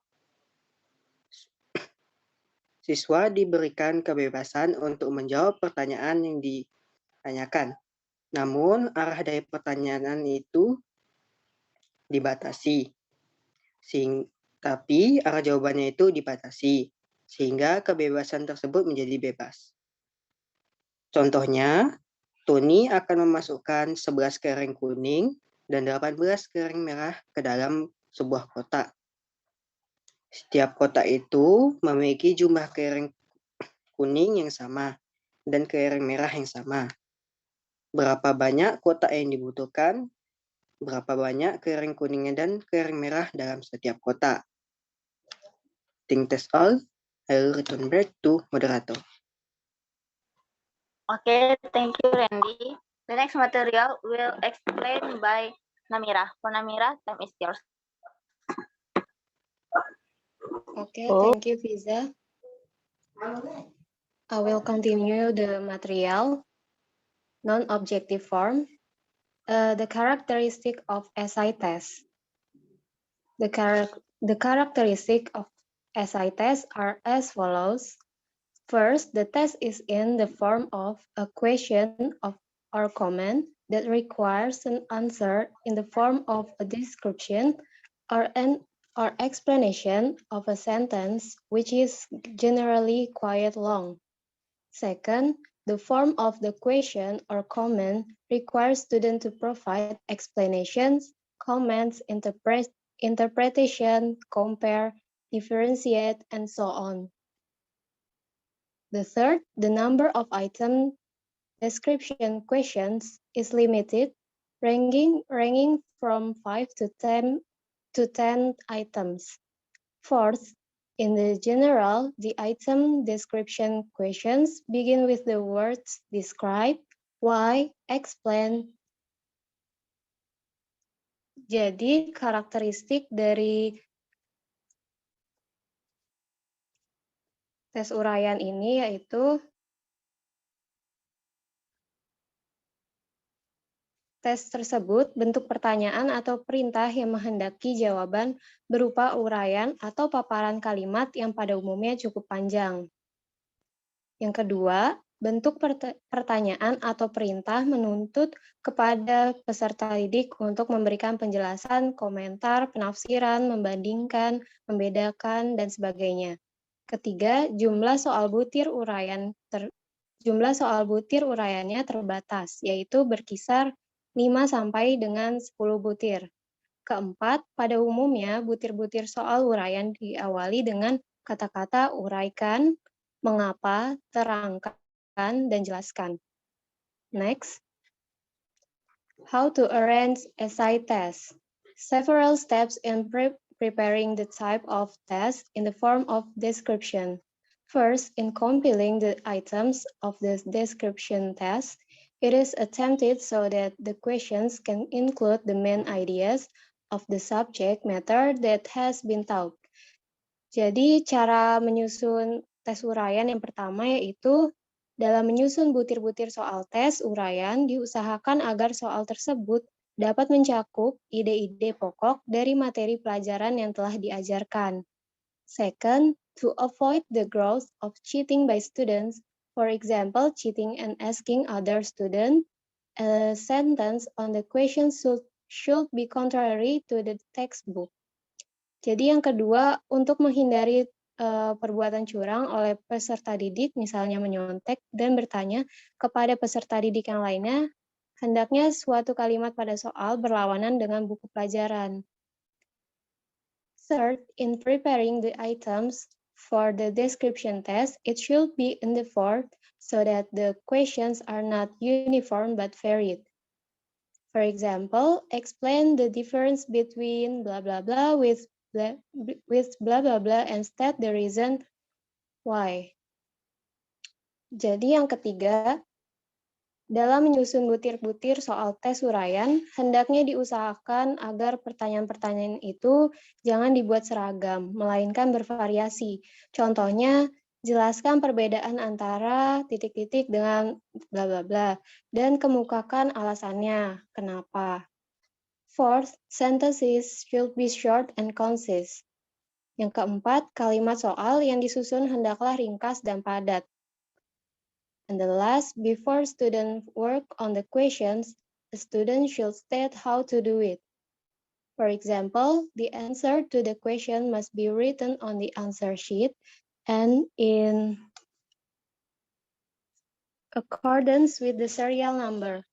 siswa diberikan kebebasan untuk menjawab pertanyaan yang ditanyakan. Namun, arah dari pertanyaan itu dibatasi. Tapi arah jawabannya itu dibatasi, sehingga kebebasan tersebut menjadi bebas. Contohnya, Tony akan memasukkan 11 keranjang kuning dan 18 keranjang merah ke dalam sebuah kotak. Setiap kotak itu memiliki jumlah keranjang kuning yang sama dan keranjang merah yang sama. Berapa banyak kotak yang dibutuhkan? Berapa banyak keranjang kuningnya dan keranjang merah dalam setiap kotak? Think that's all. I will return back to moderator. Okay, thank you, Randy. The next material will explain by Namira. For Namira, time is yours. Okay, thank you, Fiza. I will continue the material. Non-objective form. The characteristic of SI test. The characteristic of SI test are as follows. First, the test is in the form of a question or comment that requires an answer in the form of a description or explanation of a sentence, which is generally quite long. Second, the form of the question or comment requires students to provide explanations, comments, interpretation, compare, differentiate, and so on. The third, the number of item description questions is limited, ranging from 5 to 10 items. Fourth, in the general, the item description questions begin with the words describe, why, explain. Jadi karakteristik dari tes uraian ini yaitu tes tersebut bentuk pertanyaan atau perintah yang menghendaki jawaban berupa uraian atau paparan kalimat yang pada umumnya cukup panjang. Yang kedua, bentuk pertanyaan atau perintah menuntut kepada peserta didik untuk memberikan penjelasan, komentar, penafsiran, membandingkan, membedakan, dan sebagainya. Ketiga, jumlah soal butir uraiannya terbatas, yaitu berkisar 5 sampai dengan 10 butir. Keempat, pada umumnya butir-butir soal uraian diawali dengan kata-kata uraikan, mengapa, terangkan, dan jelaskan. Next, how to arrange essay test. Several steps in preparing the type of test in the form of description. First, in compiling the items of the description test, it is attempted so that the questions can include the main ideas of the subject matter that has been taught. Jadi, cara menyusun tes uraian yang pertama yaitu dalam menyusun butir-butir soal tes uraian, diusahakan agar soal tersebut dapat mencakup ide-ide pokok dari materi pelajaran yang telah diajarkan. Second, to avoid the growth of cheating by students, for example, cheating and asking other students, a sentence on the question should be contrary to the textbook. Jadi yang kedua, untuk menghindari perbuatan curang oleh peserta didik, misalnya menyontek, dan bertanya kepada peserta didik yang lainnya, hendaknya suatu kalimat pada soal berlawanan dengan buku pelajaran. Third, in preparing the items for the description test, it should be in the form so that the questions are not uniform but varied. For example, explain the difference between blah blah blah with blah blah blah and state the reason why. Jadi yang ketiga, dalam menyusun butir-butir soal tes uraian, hendaknya diusahakan agar pertanyaan-pertanyaan itu jangan dibuat seragam, melainkan bervariasi. Contohnya, jelaskan perbedaan antara titik-titik dengan bla bla bla, dan kemukakan alasannya, kenapa. Fourth, sentences should be short and concise. Yang keempat, kalimat soal yang disusun hendaklah ringkas dan padat. And the last, before students work on the questions, the student should state how to do it. For example, the answer to the question must be written on the answer sheet and in accordance with the serial number.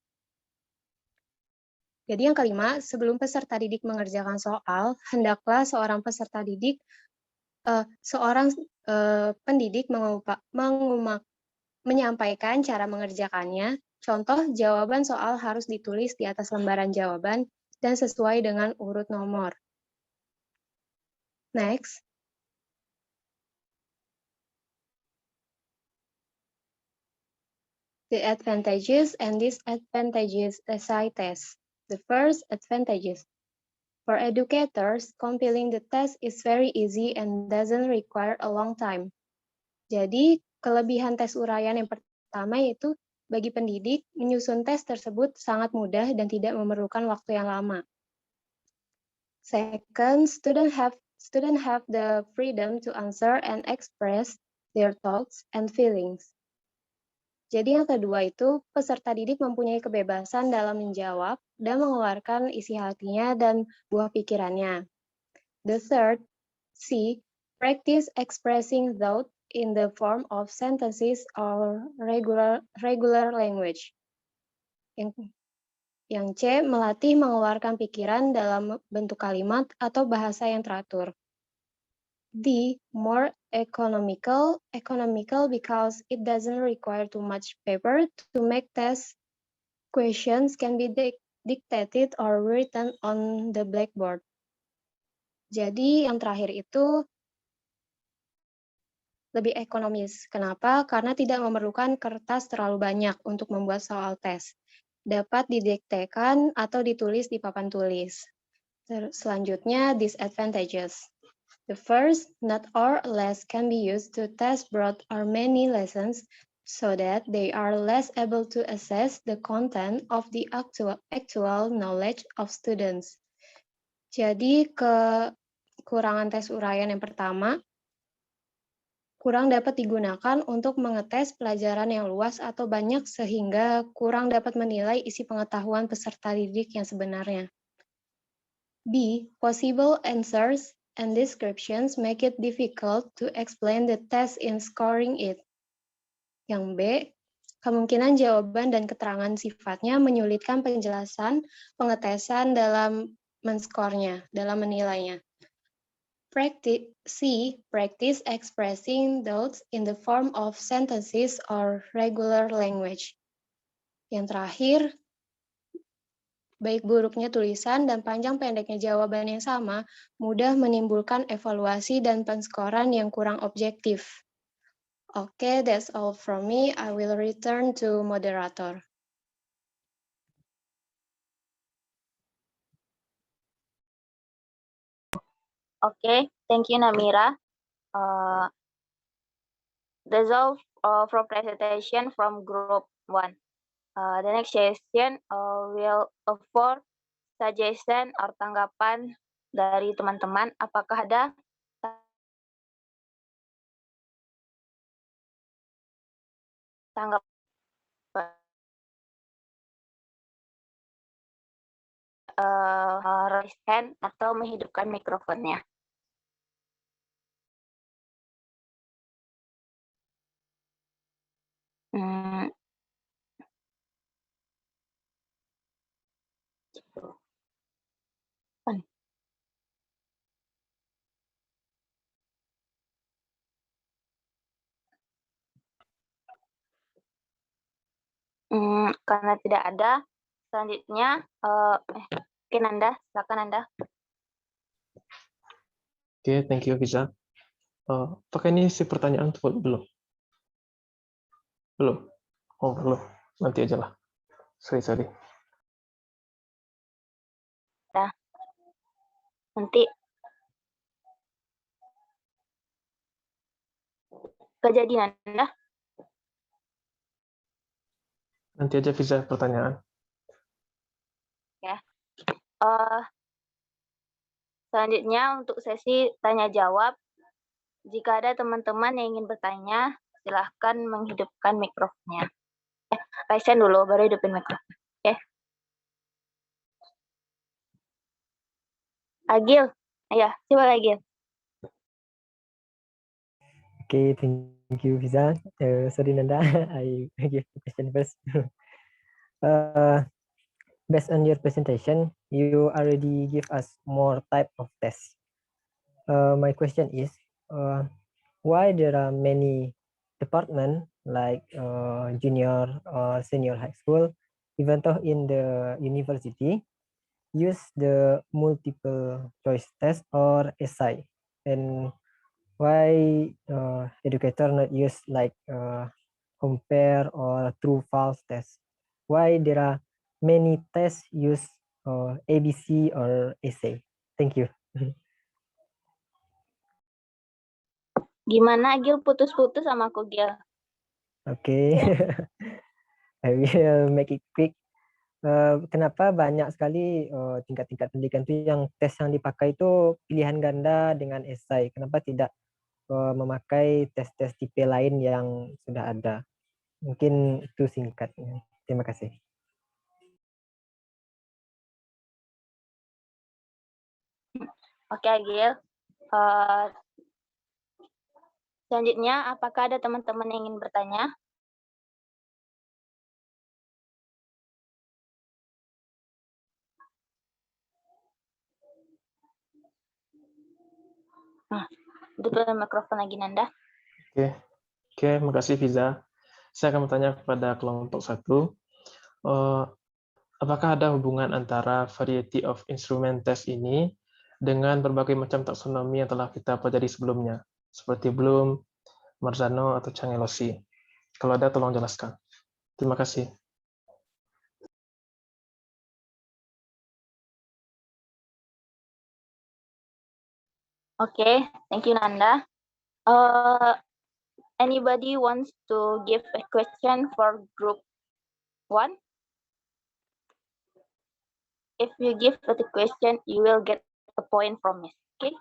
Jadi yang kelima, sebelum peserta didik mengerjakan soal, hendaklah seorang peserta didik, pendidik menyampaikan cara mengerjakannya. Contoh, jawaban soal harus ditulis di atas lembaran jawaban dan sesuai dengan urut nomor. Next. The advantages and disadvantages essay test. The first advantages. For educators, compiling the test is very easy and doesn't require a long time. Jadi, kelebihan tes uraian yang pertama yaitu bagi pendidik, menyusun tes tersebut sangat mudah dan tidak memerlukan waktu yang lama. Second, students have the freedom to answer and express their thoughts and feelings. Jadi yang kedua itu, peserta didik mempunyai kebebasan dalam menjawab dan mengeluarkan isi hatinya dan buah pikirannya. The third, C, practice expressing thought in the form of sentences or regular language. Yang C, melatih mengeluarkan pikiran dalam bentuk kalimat atau bahasa yang teratur. D, more economical because it doesn't require too much paper to make test questions can be dictated or written on the blackboard. Jadi yang terakhir itu lebih ekonomis. Kenapa? Karena tidak memerlukan kertas terlalu banyak untuk membuat soal tes. Dapat didiktekan atau ditulis di papan tulis. Selanjutnya, disadvantages. The first, not all less can be used to test broad or many lessons so that they are less able to assess the content of the actual knowledge of students. Jadi, kekurangan tes uraian yang pertama, kurang dapat digunakan untuk mengetes pelajaran yang luas atau banyak sehingga kurang dapat menilai isi pengetahuan peserta didik yang sebenarnya. B, possible answers and descriptions make it difficult to explain the test in scoring it. Yang B, kemungkinan jawaban dan keterangan sifatnya menyulitkan penjelasan pengetesan dalam menskornya, dalam menilainya. Practice expressing thoughts in the form of sentences or regular language. Yang terakhir, baik buruknya tulisan dan panjang pendeknya jawaban yang sama mudah menimbulkan evaluasi dan penskoran yang kurang objektif. Okay, that's all from me. I will return to moderator. Okay, thank you, Namira. That's all from presentation from group 1. The next session will for suggestion or tanggapan dari teman-teman. Apakah ada tanggapan raise hand atau menghidupkan mikrofonnya? Hmm, karena tidak ada, selanjutnya oke Nanda, silakan Nanda. Oke, thank you Fiza. Apakah ini isi pertanyaan atau belum? Belum. Oh, belum. Nanti aja lah. Sorry. Nah, nanti gak jadi Nanda. Nanti aja Fiza pertanyaan. Ya. Selanjutnya untuk sesi tanya jawab. Jika ada teman-teman yang ingin bertanya, silahkan menghidupkan mikrofonnya. Raise hand dulu, baru hidupin mikrofon. Oke. Agil, ya, coba Agil. Okay, thank you, Fiza. Sorry, Nanda, I give the question first. Based on your presentation, you already give us more type of tests. My question is, why there are many departments like junior or senior high school, even though in the university, use the multiple choice test or essay, and why educator not use like compare or true false test? Why there are many tests use ABC or essay? Thank you. Gimana Agil, putus-putus sama aku Gil? Oke, I will make it quick. Kenapa banyak sekali tingkat-tingkat pendidikan itu yang tes yang dipakai itu pilihan ganda dengan esai? Kenapa tidak memakai tes-tes tipe lain yang sudah ada? Mungkin itu singkatnya. Terima kasih. Oke Agil. Selanjutnya, apakah ada teman-teman yang ingin bertanya? Hidupin mikrofon lagi Nanda. Oke, makasih Fiza. Saya akan bertanya kepada kelompok 1. Apakah ada hubungan antara variety of instrument test ini dengan berbagai macam taksonomi yang telah kita pelajari sebelumnya, seperti Bloom, Marzano, atau Cangelosi? Kalau ada, tolong jelaskan. Terima kasih. Okay, thank you Nanda. Anybody wants to give a question for group 1? If you give the question, you will get a point from it. Okay?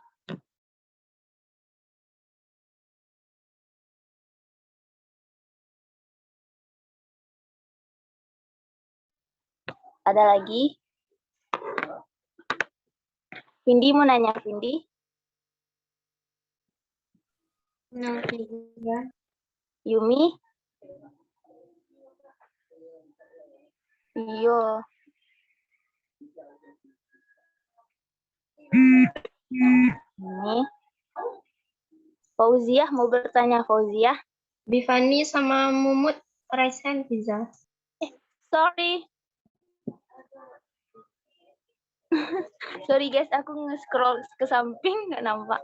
Ada lagi? Vindi mau nanya, Vindi? No, ya. Yumi? Iyo. Ini. Fauziah mau bertanya, Fauziah? Bifani sama Mumut raise hand bisa. Sorry. Sorry guys, aku nge-scroll ke samping nggak nampak.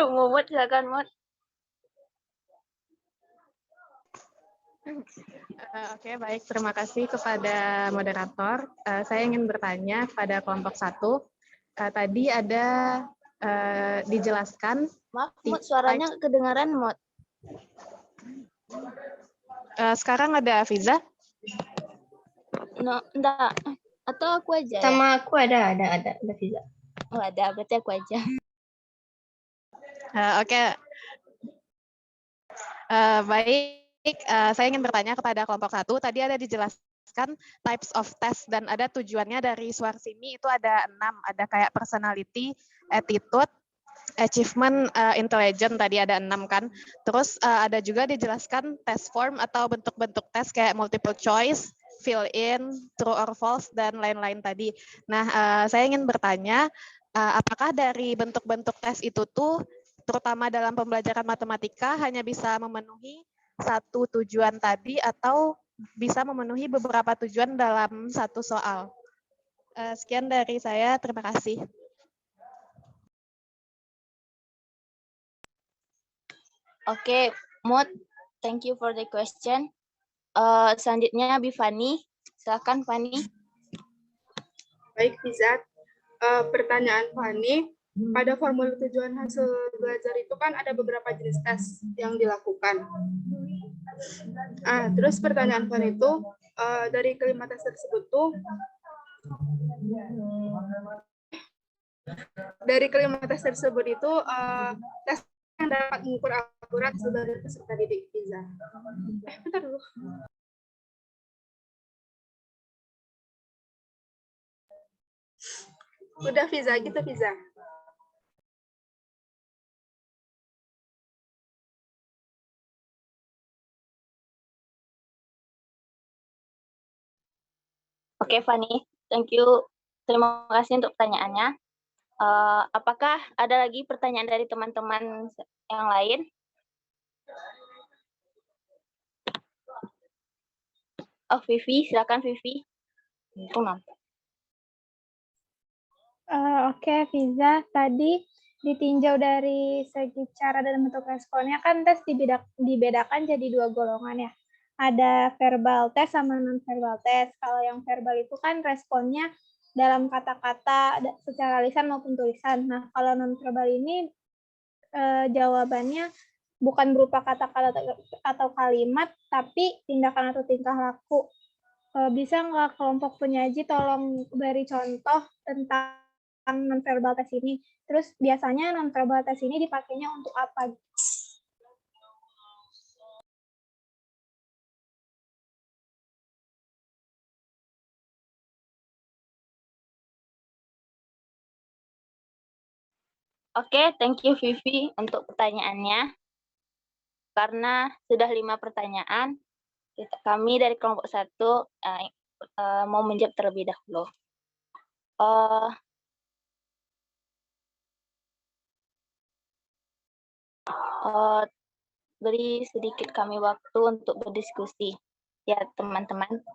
Mumut, silakan Mut. Oke, baik. Terima kasih kepada moderator. Saya ingin bertanya kepada kelompok 1. Tadi ada dijelaskan. Maaf, Mut, suaranya kedengaran, Mut. Sekarang ada Fiza? No, enggak. Atau aku aja Sama ya? aku ada Fiza. Oh, ada. Berarti aku aja. Oke. Baik. Saya ingin bertanya kepada kelompok 1. Tadi ada dijelaskan types of test dan ada tujuannya dari Suarsimi itu ada 6. Ada kayak personality, attitude, achievement intelligent tadi ada 6 kan. Terus ada juga dijelaskan test form atau bentuk-bentuk tes kayak multiple choice, fill in, true or false, dan lain-lain tadi. Nah, saya ingin bertanya, apakah dari bentuk-bentuk tes itu tuh, terutama dalam pembelajaran matematika, hanya bisa memenuhi satu tujuan tadi atau bisa memenuhi beberapa tujuan dalam satu soal? Sekian dari saya, terima kasih. Oke, Mut, thank you for the question. Selanjutnya Bifani, silakan Fani. Baik, Fiza. Pertanyaan Fani, pada formulir tujuan hasil belajar itu kan ada beberapa jenis tes yang dilakukan. Terus pertanyaan Fani itu, dari kelima tes tersebut tuh, tes yang dapat mengukur akurat sebagai peserta didik Fiza. Bentar dulu. Udah Fiza, gitu Fiza. Oke, Fani, thank you. Terima kasih untuk pertanyaannya. Apakah ada lagi pertanyaan dari teman-teman yang lain? Oh, Vivi, silakan Vivi. Oke, Fiza, tadi ditinjau dari segi cara dan bentuk responnya kan tes dibedakan jadi 2 golongan ya. Ada verbal test sama non-verbal test. Kalau yang verbal itu kan responnya dalam kata-kata secara lisan maupun tulisan. Nah, kalau non-verbal ini jawabannya bukan berupa kata-kata atau kalimat, tapi tindakan atau tingkah laku. Bisa nggak kelompok penyaji tolong beri contoh tentang non-verbal test ini? Terus biasanya non-verbal test ini dipakainya untuk apa? Oke, thank you Vivi untuk pertanyaannya. Karena sudah 5 pertanyaan, kami dari kelompok 1 mau menjawab terlebih dahulu. Beri sedikit kami waktu untuk berdiskusi. Ya, teman-teman.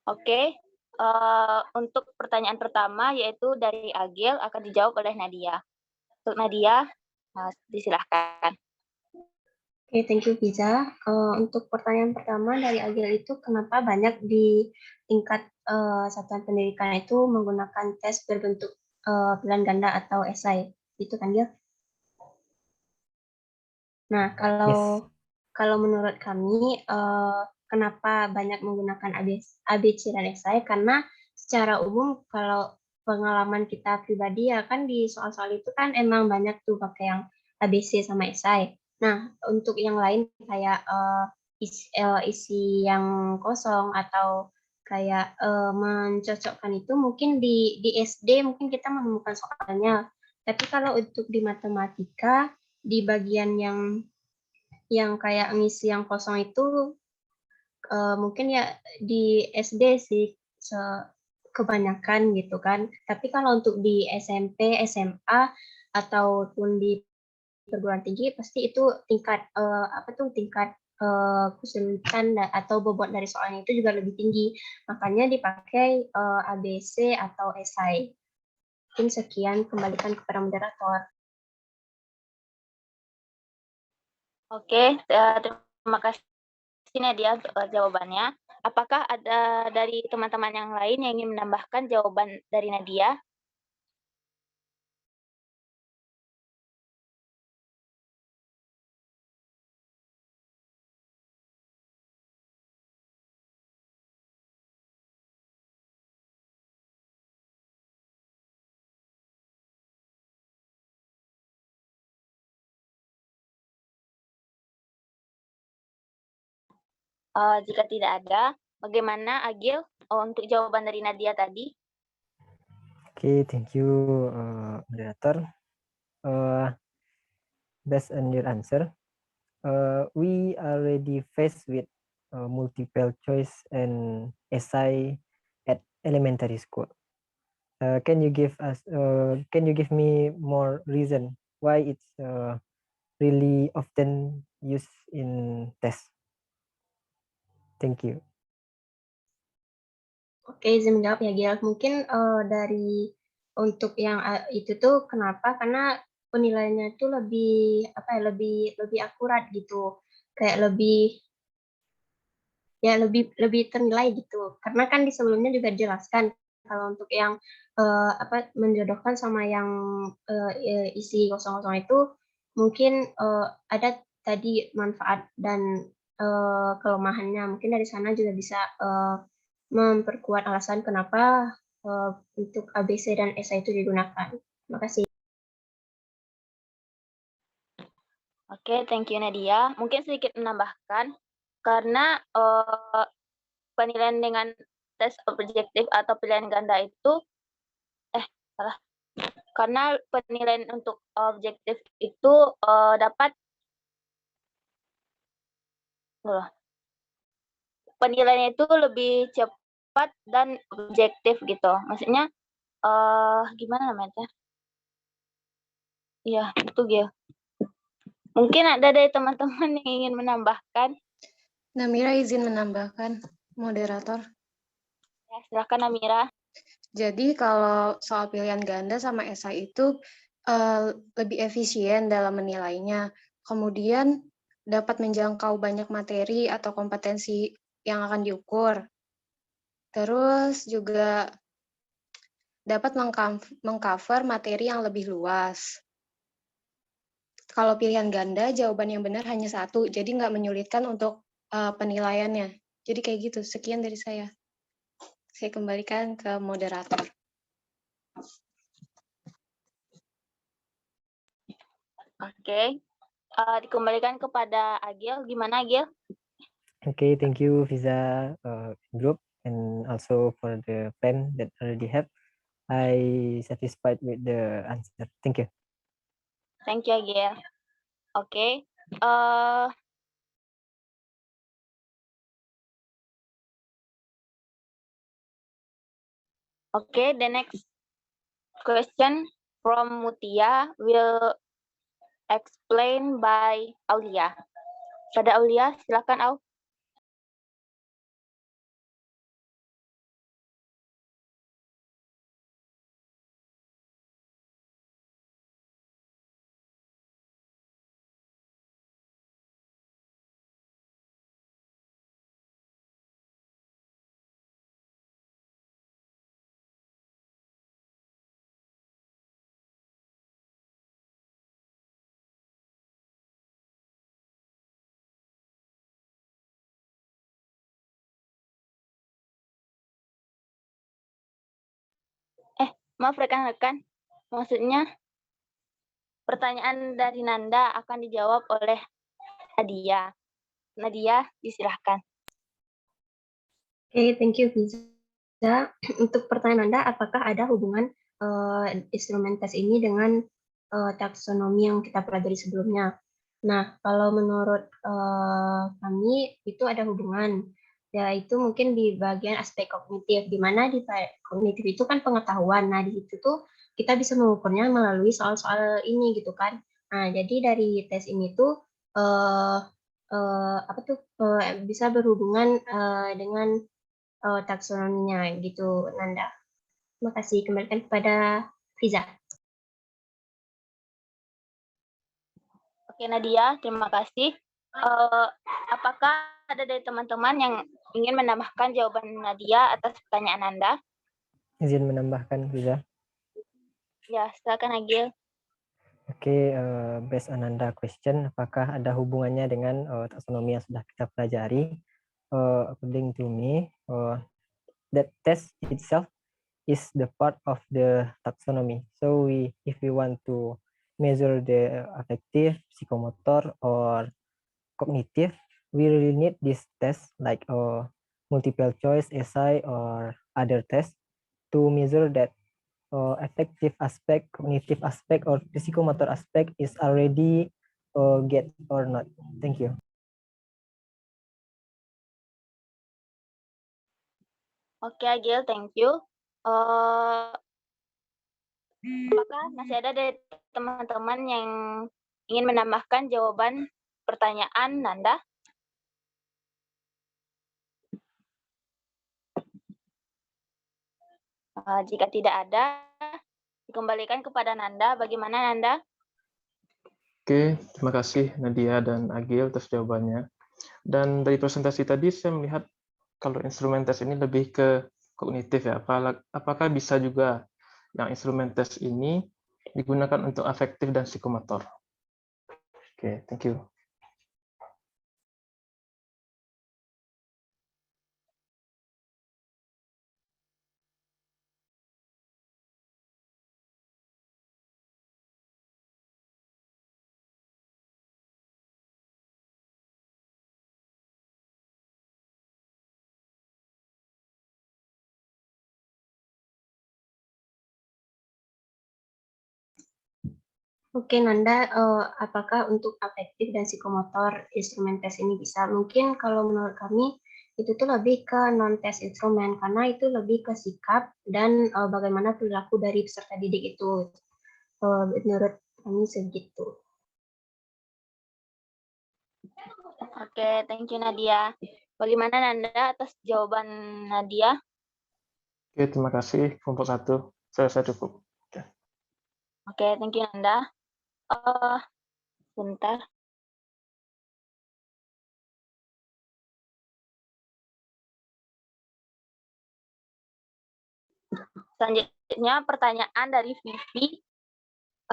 Oke, untuk pertanyaan pertama yaitu dari Agil akan dijawab oleh Nadia. Untuk Nadia, disilahkan. Oke, thank you Fiza. Untuk pertanyaan pertama dari Agil itu kenapa banyak di tingkat satuan pendidikan itu menggunakan tes berbentuk pilihan ganda atau esai, itu kan dia? Nah, kalau menurut kami kenapa banyak menggunakan ABC dan esai, karena secara umum kalau pengalaman kita pribadi ya kan di soal-soal itu kan emang banyak tuh pakai yang ABC sama esai. Nah, untuk yang lain kayak isi yang kosong atau kayak mencocokkan itu mungkin di SD mungkin kita menemukan soalnya. Tapi kalau untuk di matematika di bagian yang kayak ngisi yang kosong itu mungkin ya di SD sih kebanyakan gitu kan. Tapi kalau untuk di SMP, SMA ataupun di perguruan tinggi pasti itu tingkat tingkat kesulitan atau bobot dari soalnya itu juga lebih tinggi. Makanya dipakai ABC atau esai. Mungkin sekian, kembalikan kepada moderator. Oke, terima kasih Nadia untuk jawabannya. Apakah ada dari teman-teman yang lain yang ingin menambahkan jawaban dari Nadia? Jika tidak ada, bagaimana Agil untuk jawaban dari Nadia tadi? Okay, thank you, moderator. Based on your answer, we already faced with multiple choice and essay at elementary school. Can you give me more reason why it's really often used in test? Thank you. Oke, izin menjawab ya, Gil. Mungkin dari untuk yang itu tuh kenapa? Karena penilaiannya itu lebih apa ya, lebih akurat gitu. Kayak lebih ternilai gitu. Karena kan di sebelumnya juga dijelaskan kalau untuk yang menjodohkan sama yang isi kosong-kosong itu mungkin ada tadi manfaat dan kelemahannya. Mungkin dari sana juga bisa memperkuat alasan kenapa untuk ABC dan SA itu digunakan. Terima kasih. Oke, thank you Nadia. Mungkin sedikit menambahkan, karena penilaian dengan tes objektif atau pilihan ganda itu, salah. Karena penilaian untuk objektif itu dapat, penilaiannya itu lebih cepat dan objektif gitu. Maksudnya, gimana namanya? Iya, itu Gil. Mungkin ada dari teman-teman yang ingin menambahkan. Namira izin menambahkan, moderator. Ya, silakan Namira. Jadi kalau soal pilihan ganda sama esai itu lebih efisien dalam menilainya. Kemudian dapat menjangkau banyak materi atau kompetensi yang akan diukur. Terus juga dapat mengcover materi yang lebih luas. Kalau pilihan ganda, jawaban yang benar hanya satu, jadi nggak menyulitkan untuk penilaiannya. Jadi kayak gitu, sekian dari saya. Saya kembalikan ke moderator. Oke, dikembalikan kepada Agil. Gimana Agil? Okay, thank you Fiza group and also for the plan that already have. I satisfied with the answer. Thank you. Thank you Agil. Oke, okay, the next question from Mutia will explain by Aulia. Pada Aulia, silakan Au. Maaf rekan-rekan, maksudnya pertanyaan dari Nanda akan dijawab oleh Nadia. Nadia, disilahkan. Oke, thank you Fiza. Untuk pertanyaan Anda, apakah ada hubungan instrumen tes ini dengan taksonomi yang kita pelajari sebelumnya? Nah, kalau menurut kami itu ada hubungan, yaitu mungkin di bagian aspek kognitif, di mana di kognitif itu kan pengetahuan. Nah, di situ tuh kita bisa mengukurnya melalui soal-soal ini gitu kan. Nah, jadi dari tes ini tuh bisa berhubungan dengan taksonominya gitu, Nanda. Terima kasih. Kembalikan kepada Fiza. Oke Nadia, terima kasih. Apakah ada dari teman-teman yang ingin menambahkan jawaban Nadia atas pertanyaan Anda? Izin menambahkan Fiza. Ya, silakan Agil. Oke, based on Anda question, apakah ada hubungannya dengan taksonomi yang sudah kita pelajari? According to me, that test itself is the part of the taxonomy. So if we want to measure the affective, psychomotor, or cognitive, we really need this test like multiple choice, essay, or other tests to measure that affective aspect, cognitive aspect, or psychomotor aspect is already get or not. Thank you. Oke, Agil, thank you. Apakah masih ada dari teman-teman yang ingin menambahkan jawaban pertanyaan Nanda? Jika tidak ada, dikembalikan kepada Nanda. Bagaimana Nanda? Oke, terima kasih Nadia dan Agil atas jawabannya. Dan dari presentasi tadi saya melihat kalau instrumen tes ini lebih ke kognitif ya. Apakah bisa juga yang instrumen tes ini digunakan untuk afektif dan psikomotor? Oke, thank you. Oke, Nanda, apakah untuk afektif dan psikomotor instrumen tes ini bisa? Mungkin kalau menurut kami itu tuh lebih ke non-tes instrumen, karena itu lebih ke sikap dan bagaimana perilaku dari peserta didik itu. Menurut kami segitu. Oke, thank you Nadia. Bagaimana Nanda atas jawaban Nadia? Oke, terima kasih kelompok 1. Saya cukup. Oke, thank you Nanda. Bentar. Selanjutnya pertanyaan dari Vivi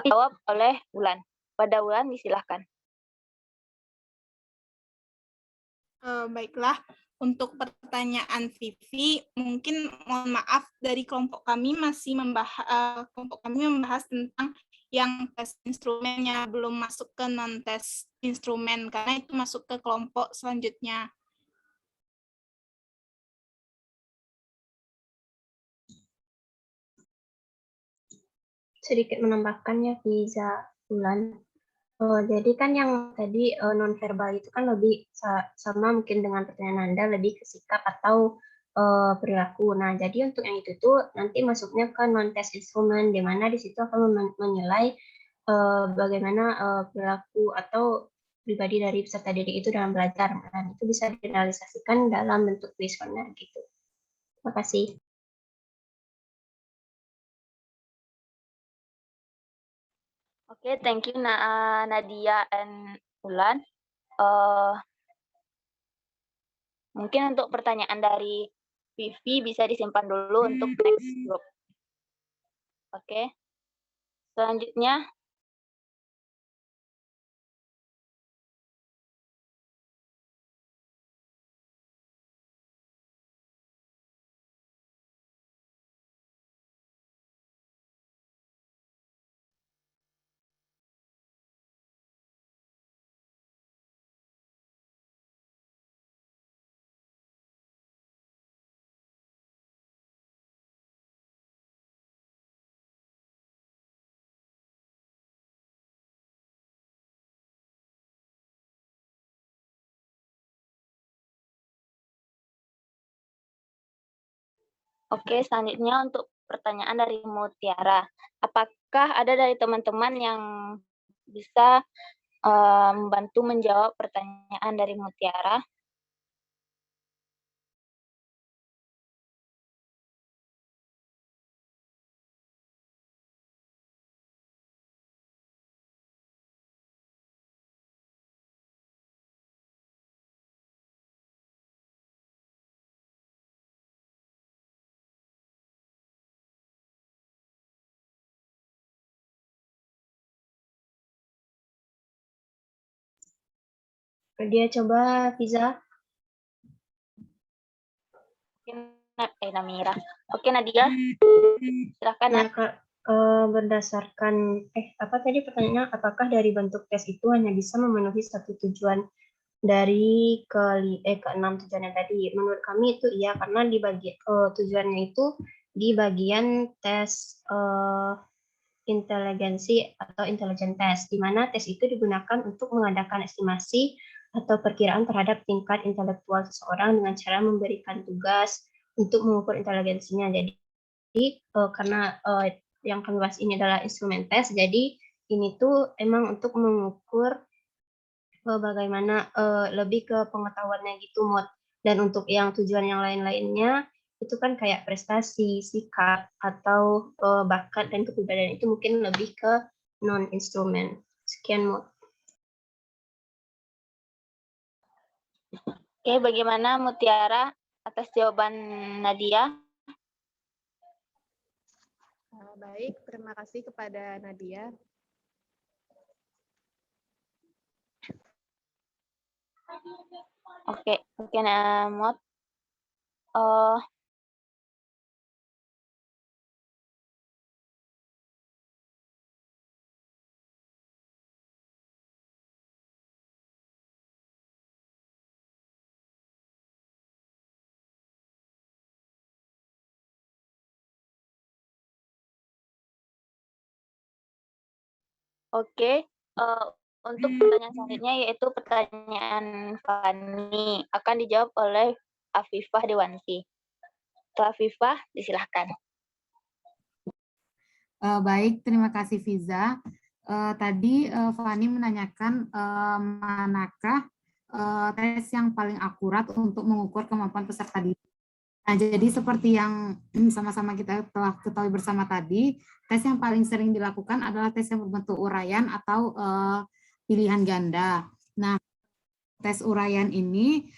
dijawab oleh Wulan. Pada Wulan disilahkan. Baiklah, untuk pertanyaan Vivi, mungkin mohon maaf dari kelompok kami masih membahas tentang yang tes instrumennya, belum masuk ke non-tes instrumen, karena itu masuk ke kelompok selanjutnya. Sedikit menambahkannya, Fiza, Wulan. Jadi kan yang tadi non-verbal itu kan lebih sama mungkin dengan pertanyaan Anda, lebih ke sikap atau perilaku. Nah, jadi untuk yang itu tuh nanti masuknya ke non-tes instrumen, di mana di situ akan menilai bagaimana perilaku atau pribadi dari peserta didik itu dalam belajar. Dan itu bisa direalisasikan dalam bentuk kuesioner gitu. Terima kasih. Oke, thank you Nadia and Wulan. Mungkin untuk pertanyaan dari Vivi bisa disimpan dulu untuk next group. Oke. Selanjutnya Oke, selanjutnya untuk pertanyaan dari Mutiara. Apakah ada dari teman-teman yang bisa membantu menjawab pertanyaan dari Mutiara? Dia coba, Fiza. Namira. Oke, Nadia. Silakan. Nah, berdasarkan apa tadi pertanyaannya, apakah dari bentuk tes itu hanya bisa memenuhi satu tujuan dari keenam tujuannya tadi. Menurut kami itu iya, karena di tujuannya itu di bagian tes inteligensi atau intelligent test, di mana tes itu digunakan untuk mengadakan estimasi atau perkiraan terhadap tingkat intelektual seseorang dengan cara memberikan tugas untuk mengukur inteligensinya. Jadi karena yang kami bahas ini adalah instrumen tes, jadi ini tuh emang untuk mengukur bagaimana lebih ke pengetahuannya gitu, Mod. Dan untuk yang tujuan yang lain-lainnya itu kan kayak prestasi, sikap, atau bakat dan kepribadian itu mungkin lebih ke non-instrumen. Sekian, Mod. Oke, bagaimana Mutiara atas jawaban Nadia? Baik, terima kasih kepada Nadia. Oke, Mod. Oke, untuk pertanyaan selanjutnya yaitu pertanyaan Fani akan dijawab oleh Afifah Dewanti. Afifah, disilahkan. Baik, terima kasih Fiza. Tadi Fani menanyakan manakah tes yang paling akurat untuk mengukur kemampuan peserta didik. Nah, jadi seperti yang sama-sama kita telah ketahui bersama tadi, tes yang paling sering dilakukan adalah tes yang berbentuk uraian atau pilihan ganda. Nah, tes uraian ini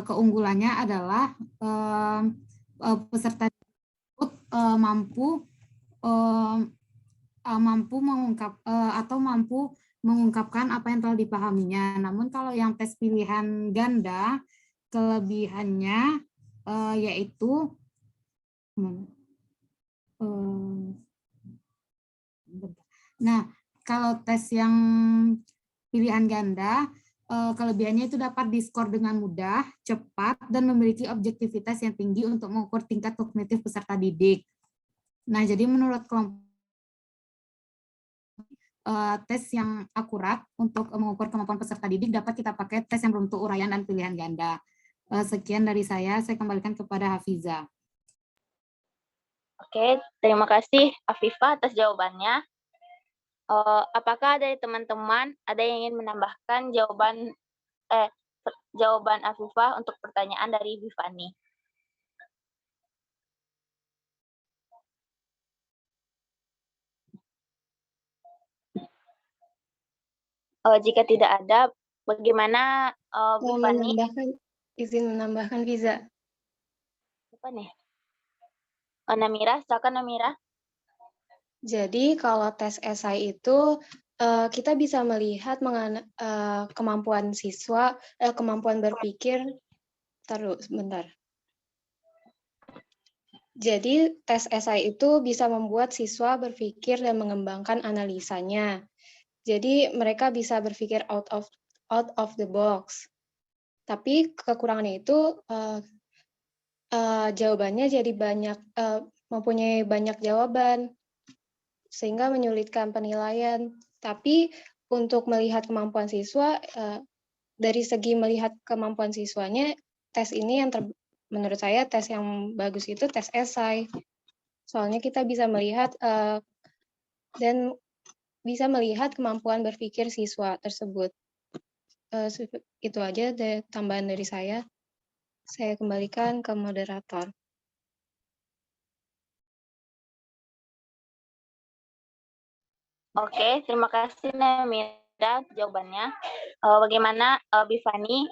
keunggulannya adalah peserta mampu mengungkap atau mampu mengungkapkan apa yang telah dipahaminya. Namun kalau yang tes pilihan ganda, kelebihannya yaitu nah, kalau tes yang pilihan ganda, kelebihannya itu dapat diskor dengan mudah, cepat, dan memiliki objektivitas yang tinggi untuk mengukur tingkat kognitif peserta didik. Nah, jadi menurut kelompok tes yang akurat untuk mengukur kemampuan peserta didik dapat kita pakai tes yang berbentuk uraian dan pilihan ganda. Sekian dari saya kembalikan kepada Hafiza. Oke, terima kasih Afifah atas jawabannya. Apakah dari teman-teman ada yang ingin menambahkan jawaban Afifah untuk pertanyaan dari Bifani? Jika tidak ada, bagaimana Bifani? Izin menambahkan Fiza. Apa nih? Namira, silakan Namira. Jadi kalau tes esai itu kita bisa melihat kemampuan siswa, kemampuan berpikir. Taruh sebentar. Jadi tes esai itu bisa membuat siswa berpikir dan mengembangkan analisanya. Jadi mereka bisa berpikir out of the box. Tapi kekurangannya itu jawabannya jadi mempunyai banyak jawaban sehingga menyulitkan penilaian. Tapi untuk melihat kemampuan siswa, dari segi melihat kemampuan siswanya, tes ini yang menurut saya tes yang bagus itu tes esai. Soalnya kita bisa melihat dan bisa melihat kemampuan berpikir siswa tersebut. Itu aja tambahan dari saya. Saya kembalikan ke moderator. Oke, terima kasih Namira jawabannya. Bagaimana Bifani?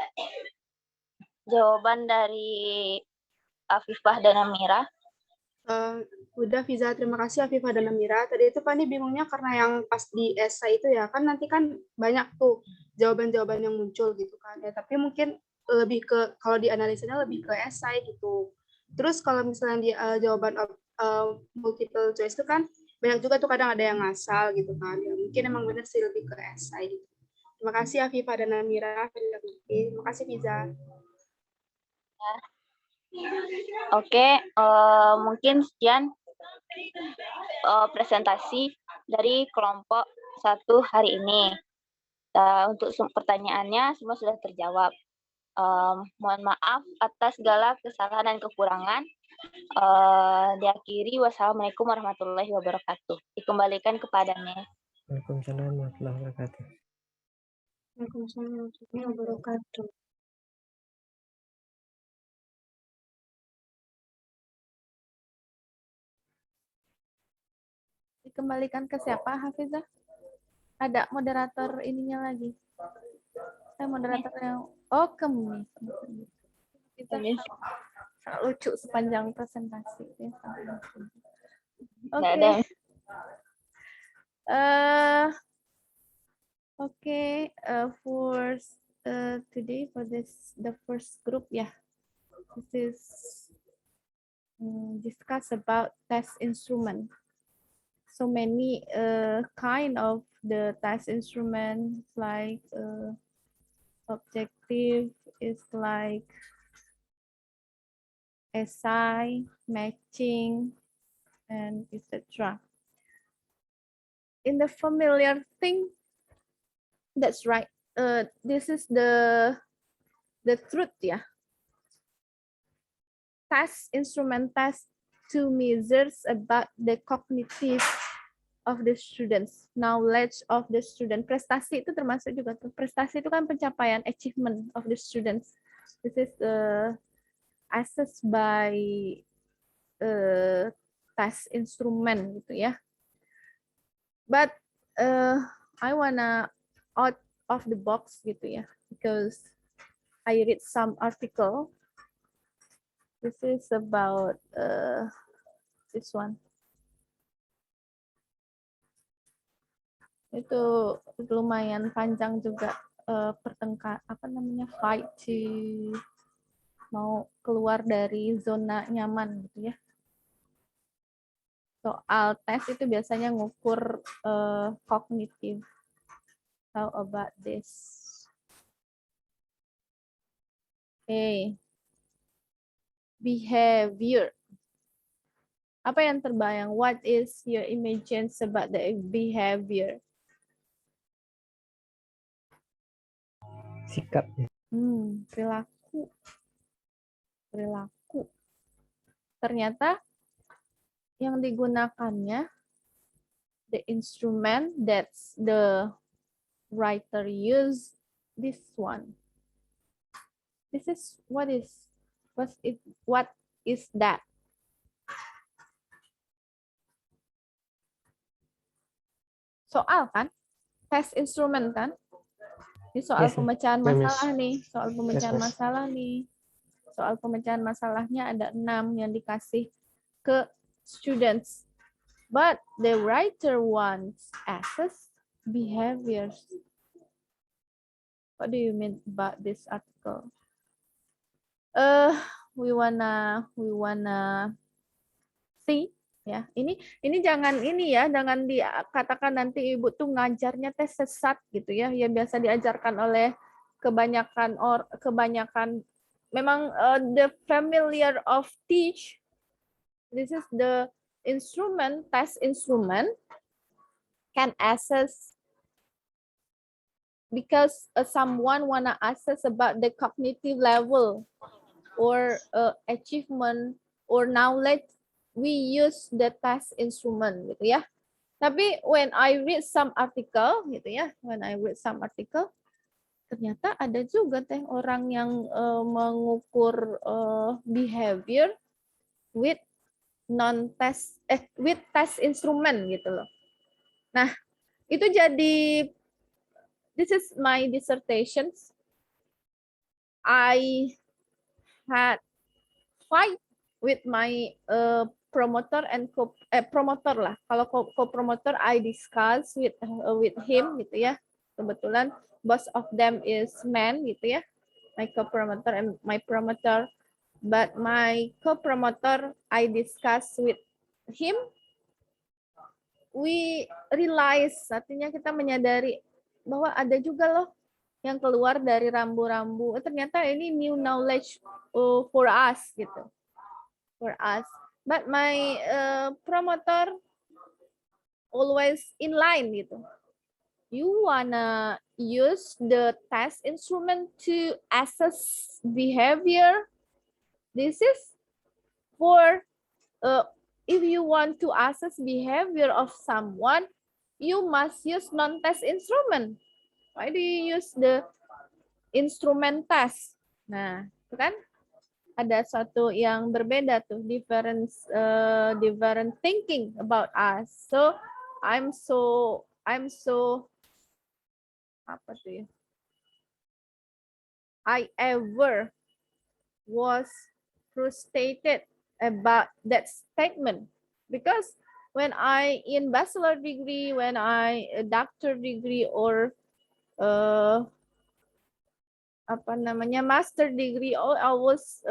Jawaban dari Afifah dan Namira? Udah Fiza, terima kasih Afifah dan Namira. Tadi itu Fani bingungnya karena yang pas di esai itu ya, kan nanti kan banyak tuh jawaban-jawaban yang muncul gitu kan. Ya, tapi mungkin lebih ke, kalau dianalisanya lebih ke esai gitu. Terus kalau misalnya di jawaban multiple choice itu kan banyak juga tuh kadang ada yang ngasal gitu kan. Ya, mungkin emang bener sih lebih ke esai gitu. Terima kasih Afifah dan Namira. Terima kasih Fiza. Oke, mungkin sekian presentasi dari kelompok 1 hari ini. Untuk pertanyaannya semua sudah terjawab. Mohon maaf atas segala kesalahan dan kekurangan. Diakhiri, wassalamualaikum warahmatullahi wabarakatuh. Dikembalikan kepadanya. Waalaikumsalam warahmatullahi wabarakatuh. Waalaikumsalam warahmatullahi wabarakatuh. Dikembalikan ke siapa, Hafizah? Ada moderator ininya lagi. Saya moderator yang ke Mumi. Sangat lucu sepanjang presentasi. Oke. Okay, for today, for the first group, this is discuss about test instrument. So many kind of the test instrument, like objective is like essay, matching, and etc. In the familiar thing, that's right. This is the truth, Test instrument test to measures about the cognitive of the students, knowledge of the student. Prestasi itu termasuk juga tuh. Prestasi itu kan pencapaian, achievement of the students. This is assessed by test instrument gitu ya. But I wanna out of the box gitu ya, because I read some article. This is about this one. Itu lumayan panjang juga fight to mau keluar dari zona nyaman gitu ya. Soal tes itu biasanya ngukur kognitif. How about this? Okay. Behavior. Apa yang terbayang? What is your imagine about the behavior? Sikap. Perilaku. Ternyata yang digunakannya the instrument that's the writer use this one. This is what is that? Soal kan? Test instrument kan? Ini soal pemecahan masalah nih, soal pemecahan masalah nih. Soal pemecahan masalahnya ada 6 yang dikasih ke students. But the writer wants assess behaviors. What do you mean about this article? We wanna see ya. Ini jangan jangan dikatakan nanti ibu tuh ngajarnya tes sesat gitu ya. Yang biasa diajarkan oleh kebanyakan memang the familiar of teach. This is the instrument, test instrument can assess because someone wanna assess about the cognitive level or achievement or knowledge. We use the test instrument gitu ya. Tapi when I read some article gitu ya, ternyata ada juga orang yang mengukur behavior with with test instrument gitu loh. Nah, itu jadi this is my dissertation. I had fight with my promoter and promoter lah. Kalau co-promoter I discuss with him gitu ya. Kebetulan both of them is men gitu ya. My co-promoter and my promoter. But my co-promoter I discuss with him. We realize, artinya kita menyadari bahwa ada juga loh yang keluar dari rambu-rambu. Ternyata ini new knowledge for us gitu, for us. But my promoter always in line gitu. You wanna use the test instrument to assess behavior. This is for if you want to assess behavior of someone, you must use non-test instrument. Why do you use the instrument test? Nah, itu kan ada satu yang berbeda tuh, different thinking about us. So I'm so apa tuh ya? I ever was frustrated about that statement because when I in bachelor degree, when I a doctor degree or apa namanya master degree, I was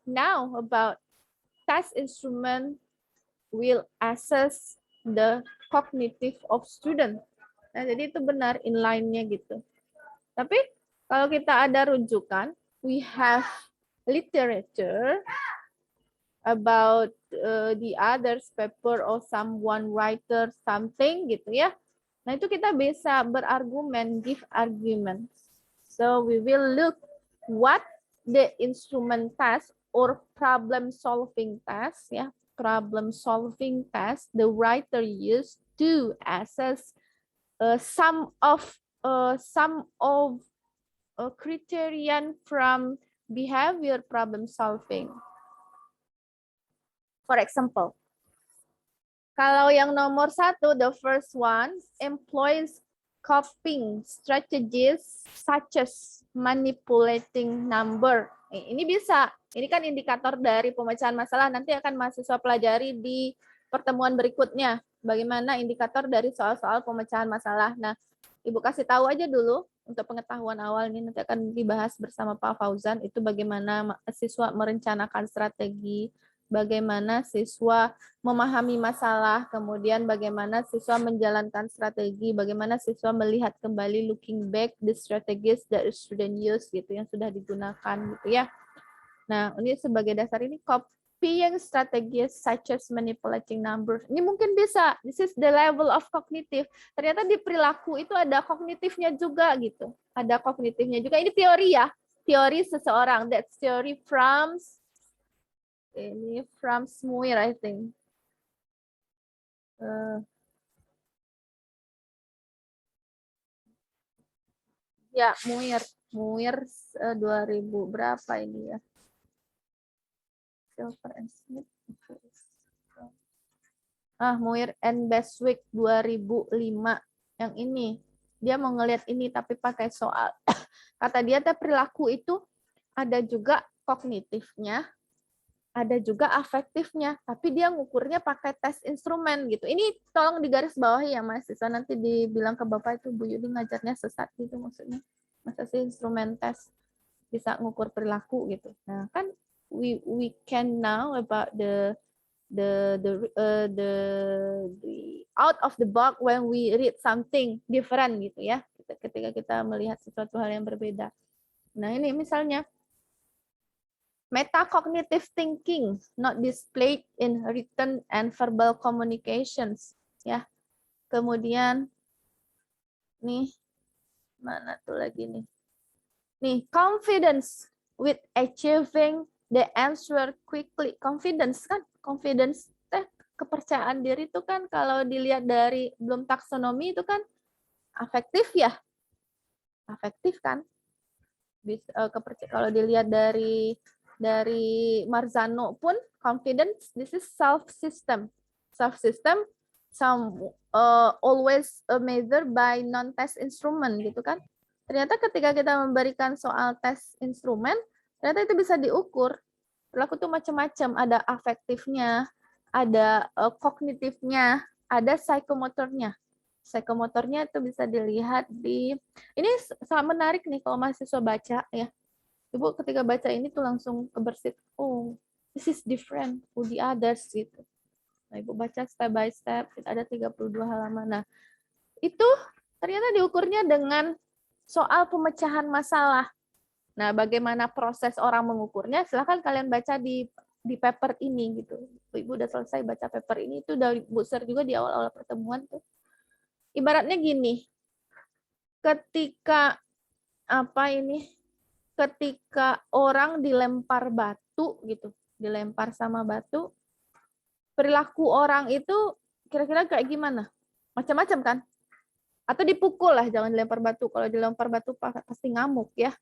now about test instrument will assess the cognitive of student. Nah, jadi itu benar inline-nya gitu. Tapi kalau kita ada rujukan, we have literature about the others paper or someone writer something gitu ya. Nah, itu kita bisa berargumen, give arguments. So we will look what the instrument test or problem solving test ya, problem solving test the writer used to assess some of criterion from behavior problem solving. For example, kalau yang nomor 1, the first one, employs coping strategies such as manipulating number. Ini bisa, ini kan indikator dari pemecahan masalah, nanti akan mahasiswa pelajari di pertemuan berikutnya. Bagaimana indikator dari soal-soal pemecahan masalah. Nah, Ibu kasih tahu aja dulu untuk pengetahuan awal ini nanti akan dibahas bersama Pak Fauzan, itu bagaimana siswa merencanakan strategi, bagaimana siswa memahami masalah, kemudian bagaimana siswa menjalankan strategi, bagaimana siswa melihat kembali looking back the strategies that student use gitu yang sudah digunakan gitu ya. Nah, ini sebagai dasar ini copying strategies such as manipulating numbers. Ini mungkin bisa, this is the level of cognitive. Ternyata di perilaku itu ada kognitifnya juga gitu. Ada kognitifnya juga. Ini teori ya, teori seseorang. That's theory from Muir, I think. Ya, Muir 2000 berapa ini ya? Silver and Smith. Muir and Beswick 2005 yang ini. Dia mau ngelihat ini tapi pakai soal. Kata dia perilaku itu ada juga kognitifnya, ada juga afektifnya, tapi dia ngukurnya pakai tes instrumen gitu. Ini tolong digaris bawahi ya mahasiswa, nanti dibilang ke Bapak itu Bu Yudi ngajarnya sesat gitu maksudnya. Masa sih instrumen tes bisa ngukur perilaku gitu. Nah, kan we can know about the out of the box when we read something different gitu ya. Ketika kita melihat sesuatu hal yang berbeda. Nah, ini misalnya metacognitive thinking not displayed in written and verbal communications ya. Kemudian nih mana tuh lagi nih. Nih, confidence with achieving the answer quickly. Confidence kan, confidence kepercayaan diri itu kan kalau dilihat dari belum taksonomi itu kan afektif ya. Afektif kan. Kalau dilihat dari Marzano pun confidence, this is self system some always measured by non test instrument gitu kan. Ternyata ketika kita memberikan soal tes instrumen, ternyata itu bisa diukur. Perilaku itu macam-macam, ada afektifnya, ada kognitifnya, ada psikomotornya. Psikomotornya itu bisa dilihat di, ini sangat menarik nih kalau mahasiswa baca ya. Ibu ketika baca ini tuh langsung kebersit, oh this is different to the others gitu. Nah, Ibu baca step by step, ada 32 halaman. Nah, itu Ternyata diukurnya dengan soal pemecahan masalah. Nah, bagaimana proses orang mengukurnya? Silahkan kalian baca di paper ini gitu. Ibu udah selesai baca paper ini, itu dari Bu Ser juga di awal-awal pertemuan tuh. Ibaratnya gini, ketika ketika orang dilempar batu gitu, dilempar sama batu, perilaku orang itu kira-kira kayak gimana? Macam-macam kan? Atau dipukul lah, jangan dilempar batu. Kalau dilempar batu pasti ngamuk ya.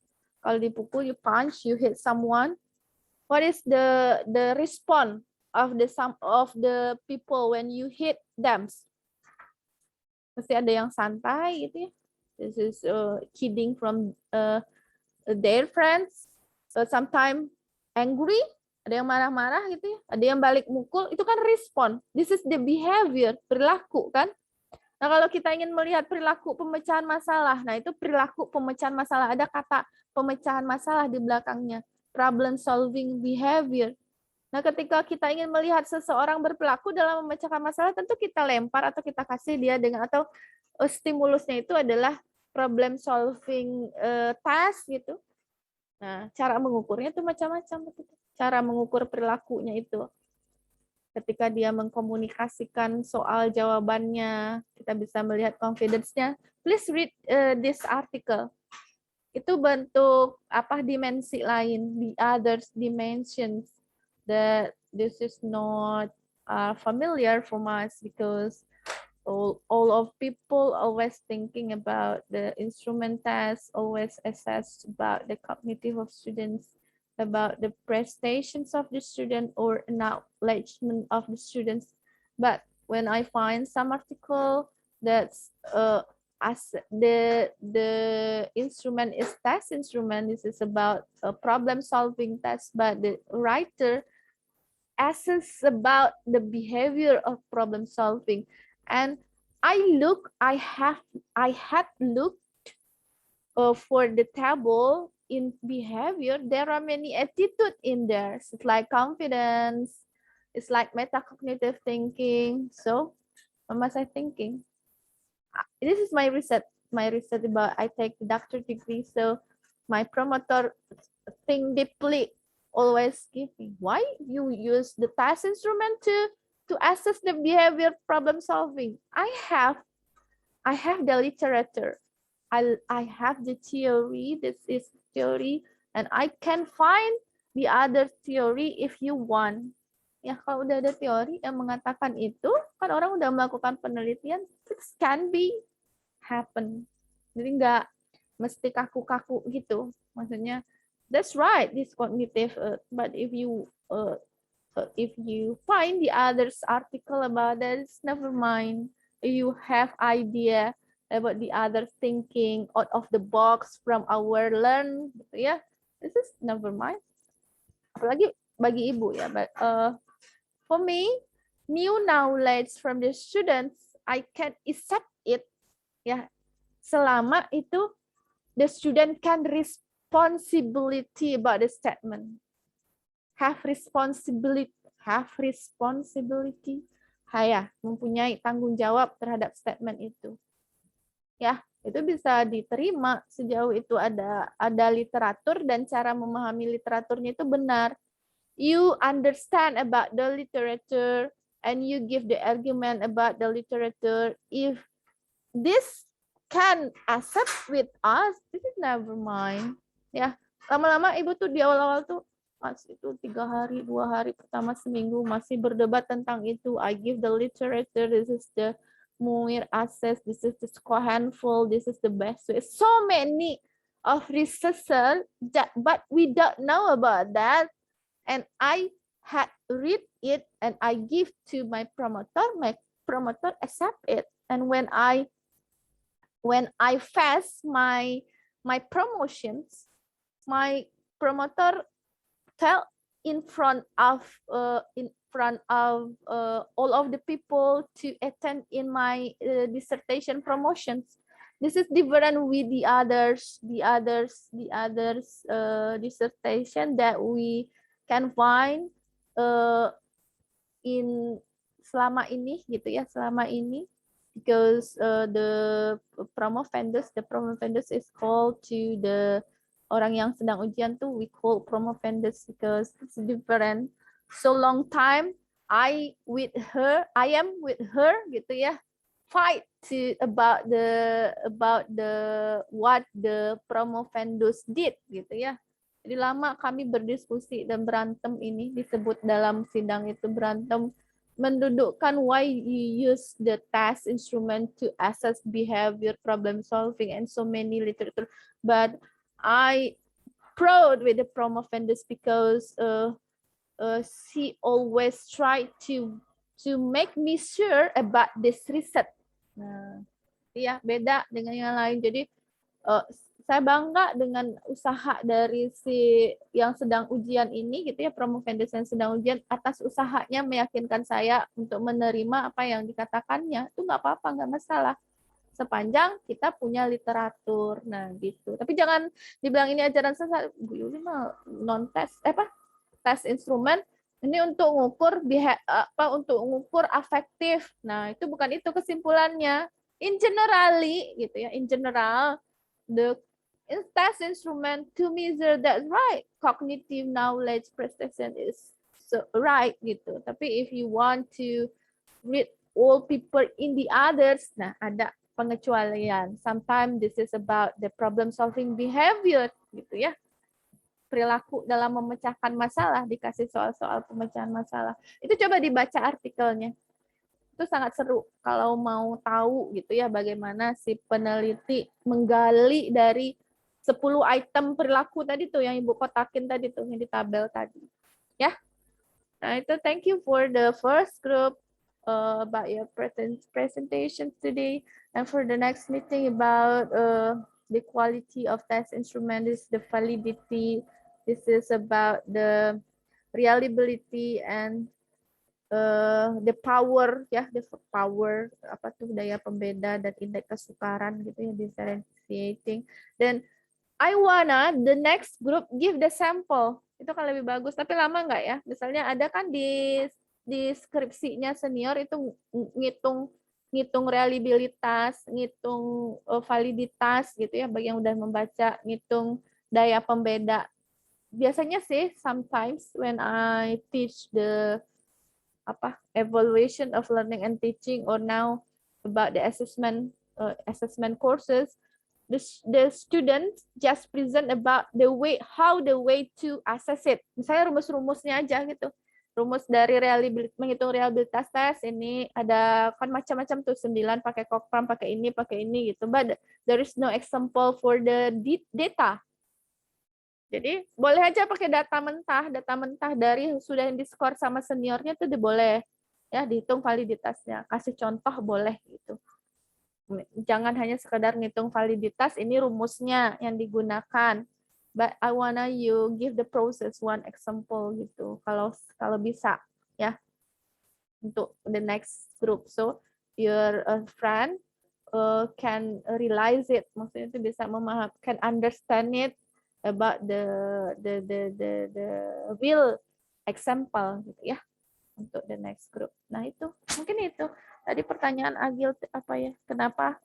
Kalau dipukul, you punch, you hit someone. What is the response of the people when you hit them? Mesti ada yang santai gitu ya. This is kidding from their friends. Sometimes angry, ada yang marah-marah gitu ya. Ada yang balik mukul, itu kan respon. This is the behavior, perilaku kan. Nah, kalau kita ingin melihat perilaku pemecahan masalah, nah itu perilaku pemecahan masalah, ada kata pemecahan masalah di belakangnya, problem solving behavior. Nah, ketika kita ingin melihat seseorang berperilaku dalam memecahkan masalah, tentu kita lempar atau kita kasih dia dengan, atau stimulusnya itu adalah problem solving task gitu. Nah, cara mengukurnya itu macam-macam. Cara mengukur perilakunya itu. Ketika dia mengkomunikasikan soal jawabannya, kita bisa melihat confidence-nya. Please read this article. Itu bentuk dimensi lain, the others dimensions that this is not familiar for us because all of people always thinking about the instrument test, always assess about the cognitive of students, about the prestations of the student or acknowledgement of the students. But when I find some article that's as the instrument is test instrument, this is about a problem solving test, but the writer assess about the behavior of problem solving. And I had looked for the table in behavior. There are many attitude in there. It's like confidence, it's like metacognitive thinking. So what was I thinking? This is my research about, I take the doctorate degree, so my promoter think deeply, always give me, why you use the task instrument to assess the behavior problem solving? I have the literature, I have the theory, this is theory, and I can find the other theory if you want. Ya, kalau udah ada teori yang mengatakan itu, kan orang udah melakukan penelitian, it can be happen. Jadi nggak mesti kaku-kaku gitu. Maksudnya, that's right, this cognitive, but if you find the others article about that, never mind. You have idea about the other thinking out of the box from our learn, gitu ya. This is never mind. Apalagi bagi ibu ya, but for me, new knowledge from the students, I can accept it, ya, selama itu the student can responsibility about the statement, have responsibility, mempunyai tanggung jawab terhadap statement itu, ya, itu bisa diterima sejauh itu ada literatur dan cara memahami literaturnya itu benar. You understand about the literature and you give the argument about the literature. If this can accept with us, this is never mind. Ya, lama-lama ibu tuh di awal-awal tuh masih itu 3 hari, 2 hari pertama seminggu masih berdebat tentang itu. I give the literature, this is the Muir assess, this is the score handful, this is the best way. So many of researchers, but we don't know about that. And I had read it and I give to my promoter accept it. And when I face my promotions, my promoter tell in front of all of the people to attend in my dissertation promotions. This is different with the others dissertation that we can find in selama ini gitu ya, selama ini because the promovendus is called to the orang yang sedang ujian tuh, we call promovendus because it's different. So long time I am with her gitu ya, fight about the what the promovendus did gitu ya. Jadi lama kami berdiskusi dan berantem, ini disebut dalam sidang itu berantem, mendudukkan why you use the task instrument to assess behavior, problem solving, and so many literature. But I proud with the promovendus because she always try to make me sure about this research. Nah, iya beda dengan yang lain. Jadi saya bangga dengan usaha dari si yang sedang ujian ini gitu ya, promovendus yang sedang ujian, atas usahanya meyakinkan saya untuk menerima apa yang dikatakannya. Itu nggak apa-apa, nggak masalah. Sepanjang kita punya literatur. Nah, gitu. Tapi jangan dibilang ini ajaran sesat. Bu Yuli mah non-tes, tes instrumen ini untuk mengukur untuk mengukur afektif. Nah, itu bukan itu kesimpulannya. In generally gitu ya, in general the test instrument to measure that right cognitive knowledge precision is so right gitu. Tapi if you want to read all people in the others, nah ada pengecualian. Sometimes this is about the problem solving behavior gitu ya. Perilaku dalam memecahkan masalah, dikasih soal-soal pemecahan masalah. Itu coba dibaca artikelnya. Itu sangat seru kalau mau tahu gitu ya bagaimana si peneliti menggali dari 10 item perilaku tadi tuh yang Ibu kotakin tadi tuh yang di tabel tadi. Ya. Nah, itu thank you for the first group about your presentation today, and for the next meeting about the quality of test instrument, is the validity, this is about the reliability and the power ya, the power apa tuh daya pembeda dan indeks kesukaran gitu ya, differentiating. Dan I wanna the next group give the sample, itu kan lebih bagus, tapi lama nggak ya? Misalnya ada kan di skripsinya senior itu ngitung reliabilitas, ngitung validitas gitu ya, bagi yang udah membaca, ngitung daya pembeda. Biasanya sih sometimes when I teach the evaluation of learning and teaching, or now about the assessment courses, the students just present about how the way to assess it. Misalnya rumus-rumusnya aja gitu. Rumus dari menghitung reliabilitas tes ini ada kan macam-macam tuh, 9 pakai Cochrane, pakai ini gitu. But there is no example for the data. Jadi boleh aja pakai data mentah dari sudah yang di-score sama seniornya tuh boleh ya, dihitung validitasnya. Kasih contoh boleh gitu. Jangan hanya sekedar ngitung validitas, ini rumusnya yang digunakan. But I wanna you give the process one example gitu. Kalau bisa ya, untuk the next group. So your friend can realize it. Maksudnya itu bisa memahami, can understand it about the real example gitu ya, untuk the next group. Nah, itu mungkin itu tadi pertanyaan Agil apa ya, kenapa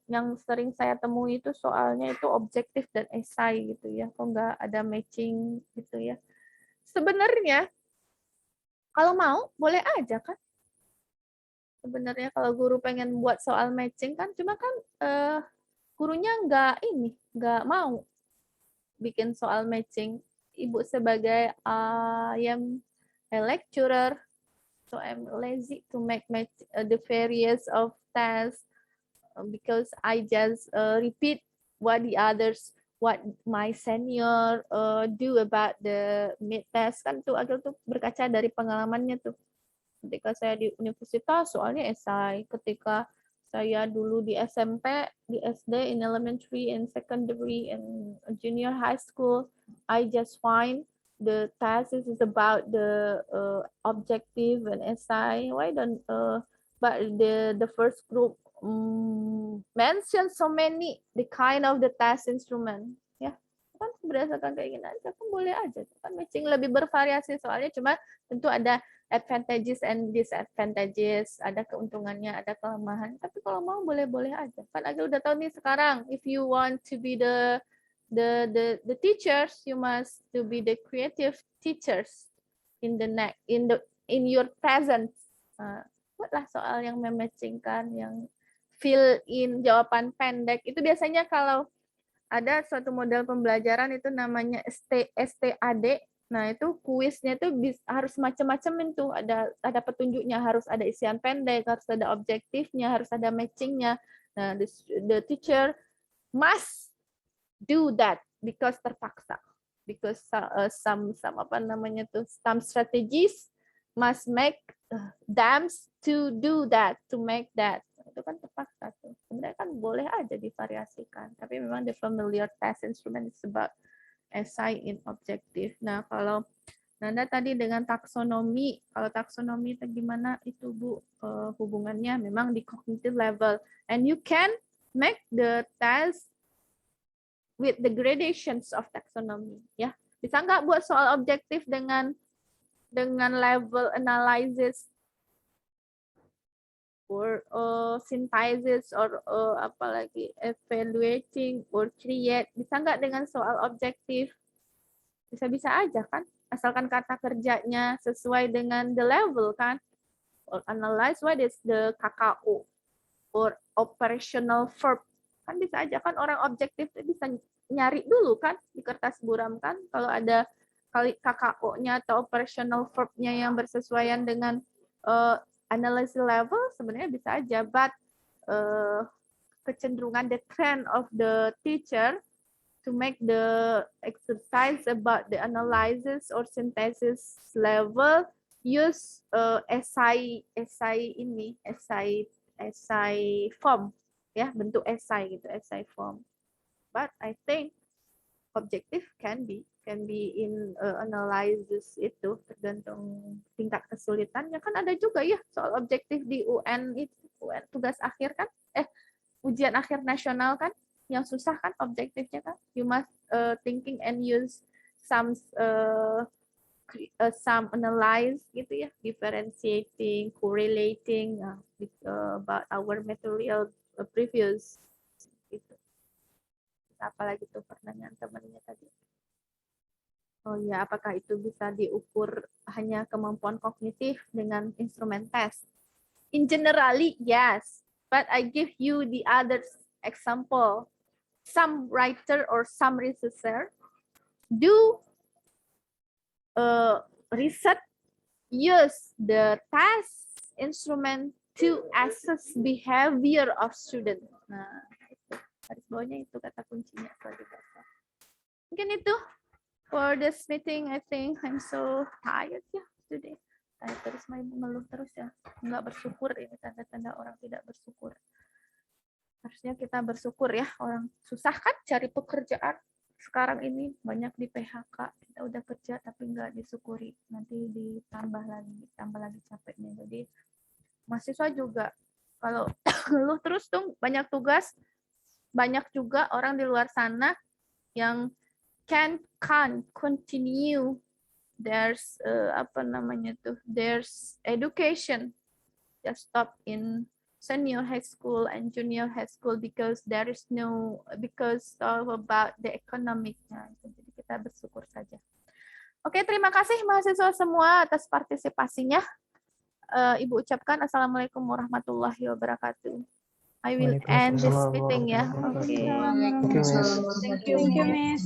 yang sering saya temui itu soalnya itu objektif dan esai gitu ya, kok nggak ada matching gitu ya. Sebenarnya kalau mau boleh aja kan, sebenarnya kalau guru pengen buat soal matching kan, cuma kan gurunya nggak mau bikin soal matching. Ibu sebagai I am a lecturer, so I'm lazy to make the various of tests because I just repeat what my senior do about the mid test kan tuh, Agil tuh berkaca dari pengalamannya tuh. Ketika saya di universitas soalnya esai, ketika saya dulu di SMP, di SD, in elementary and secondary and junior high school, I just find the thesis is about the objective and essay. Why don't but the first group mention so many the kind of the test instrument ya, kan berdasarkan kayak gini aja kan boleh aja kan, matching lebih bervariasi soalnya, cuma tentu ada advantages and disadvantages, ada keuntungannya, ada kelemahan. Tapi kalau mau boleh-boleh aja. Kan Agil udah tahu nih sekarang, if you want to be the teachers, you must to be the creative teachers in your present. Buatlah soal yang mematchingkan, yang fill in jawaban pendek. Itu biasanya kalau ada suatu model pembelajaran itu namanya STAD. Nah, itu kuisnya itu harus macam-macam itu. Ada petunjuknya, harus ada isian pendek, harus ada objektifnya, harus ada matchingnya. Nah, the teacher must do that because terpaksa. Because some strategies must make them to do that, to make that. Itu kan terpaksa tuh. Sebenarnya kan boleh aja divariasikan. Tapi memang the familiar test instrument is about SI in objektif. Nah, kalau Nanda tadi dengan taksonomi, kalau taksonomi itu gimana itu Bu hubungannya memang di cognitive level. And you can make the test with the gradations of taxonomy. Ya, bisa nggak buat soal objektif dengan level analysis or synthesis or apalagi evaluating or create, bisa nggak dengan soal objektif? Bisa-bisa aja kan, asalkan kata kerjanya sesuai dengan the level kan. Or analyze what is the KKO or operational verb, kan bisa aja kan, orang objektif bisa nyari dulu kan di kertas buram kan, kalau ada kali KKO-nya atau operational verb-nya yang bersesuaian dengan analysis level, sebenarnya bisa aja, but kecenderungan the trend of the teacher to make the exercise about the analysis or synthesis level use essay form, ya, bentuk essay gitu, essay form. But I think objective can be in analysis, itu tergantung tingkat kesulitannya. Kan ada juga ya soal objektif di UN itu, UN tugas akhir kan, ujian akhir nasional kan, yang susah kan objektifnya kan. You must thinking and use some analyze gitu ya, differentiating, correlating about our material previous gitu. Apalagi tuh pertanyaan temannya tadi. Oh ya, apakah itu bisa diukur hanya kemampuan kognitif dengan instrumen tes? In generally, yes. But I give you the other example. Some writer or some researcher do research use the test instrument to assess behavior of student. Nah, itu garis bawahnya itu kata kuncinya kalau dibaca. Mungkin itu. For this meeting, I think I'm so tired ya today. Saya terus main mengeluh terus ya. Nggak bersyukur, ini tanda-tanda orang tidak bersyukur. Harusnya kita bersyukur ya. Orang susah kan cari pekerjaan. Sekarang ini banyak di PHK. Kita udah kerja tapi nggak disyukuri. Nanti ditambah lagi capeknya. Jadi mahasiswa juga kalau ngeluh terus tuh banyak tugas. Banyak juga orang di luar sana yang can't continue there's there's education, just stop in senior high school and junior high school because because of about the economic-nya. Jadi kita bersyukur saja. Oke, terima kasih mahasiswa semua atas partisipasinya. Ibu ucapkan assalamualaikum warahmatullahi wabarakatuh. I will end this meeting ya. Oke. Thank you, Miss. Thank you, Miss.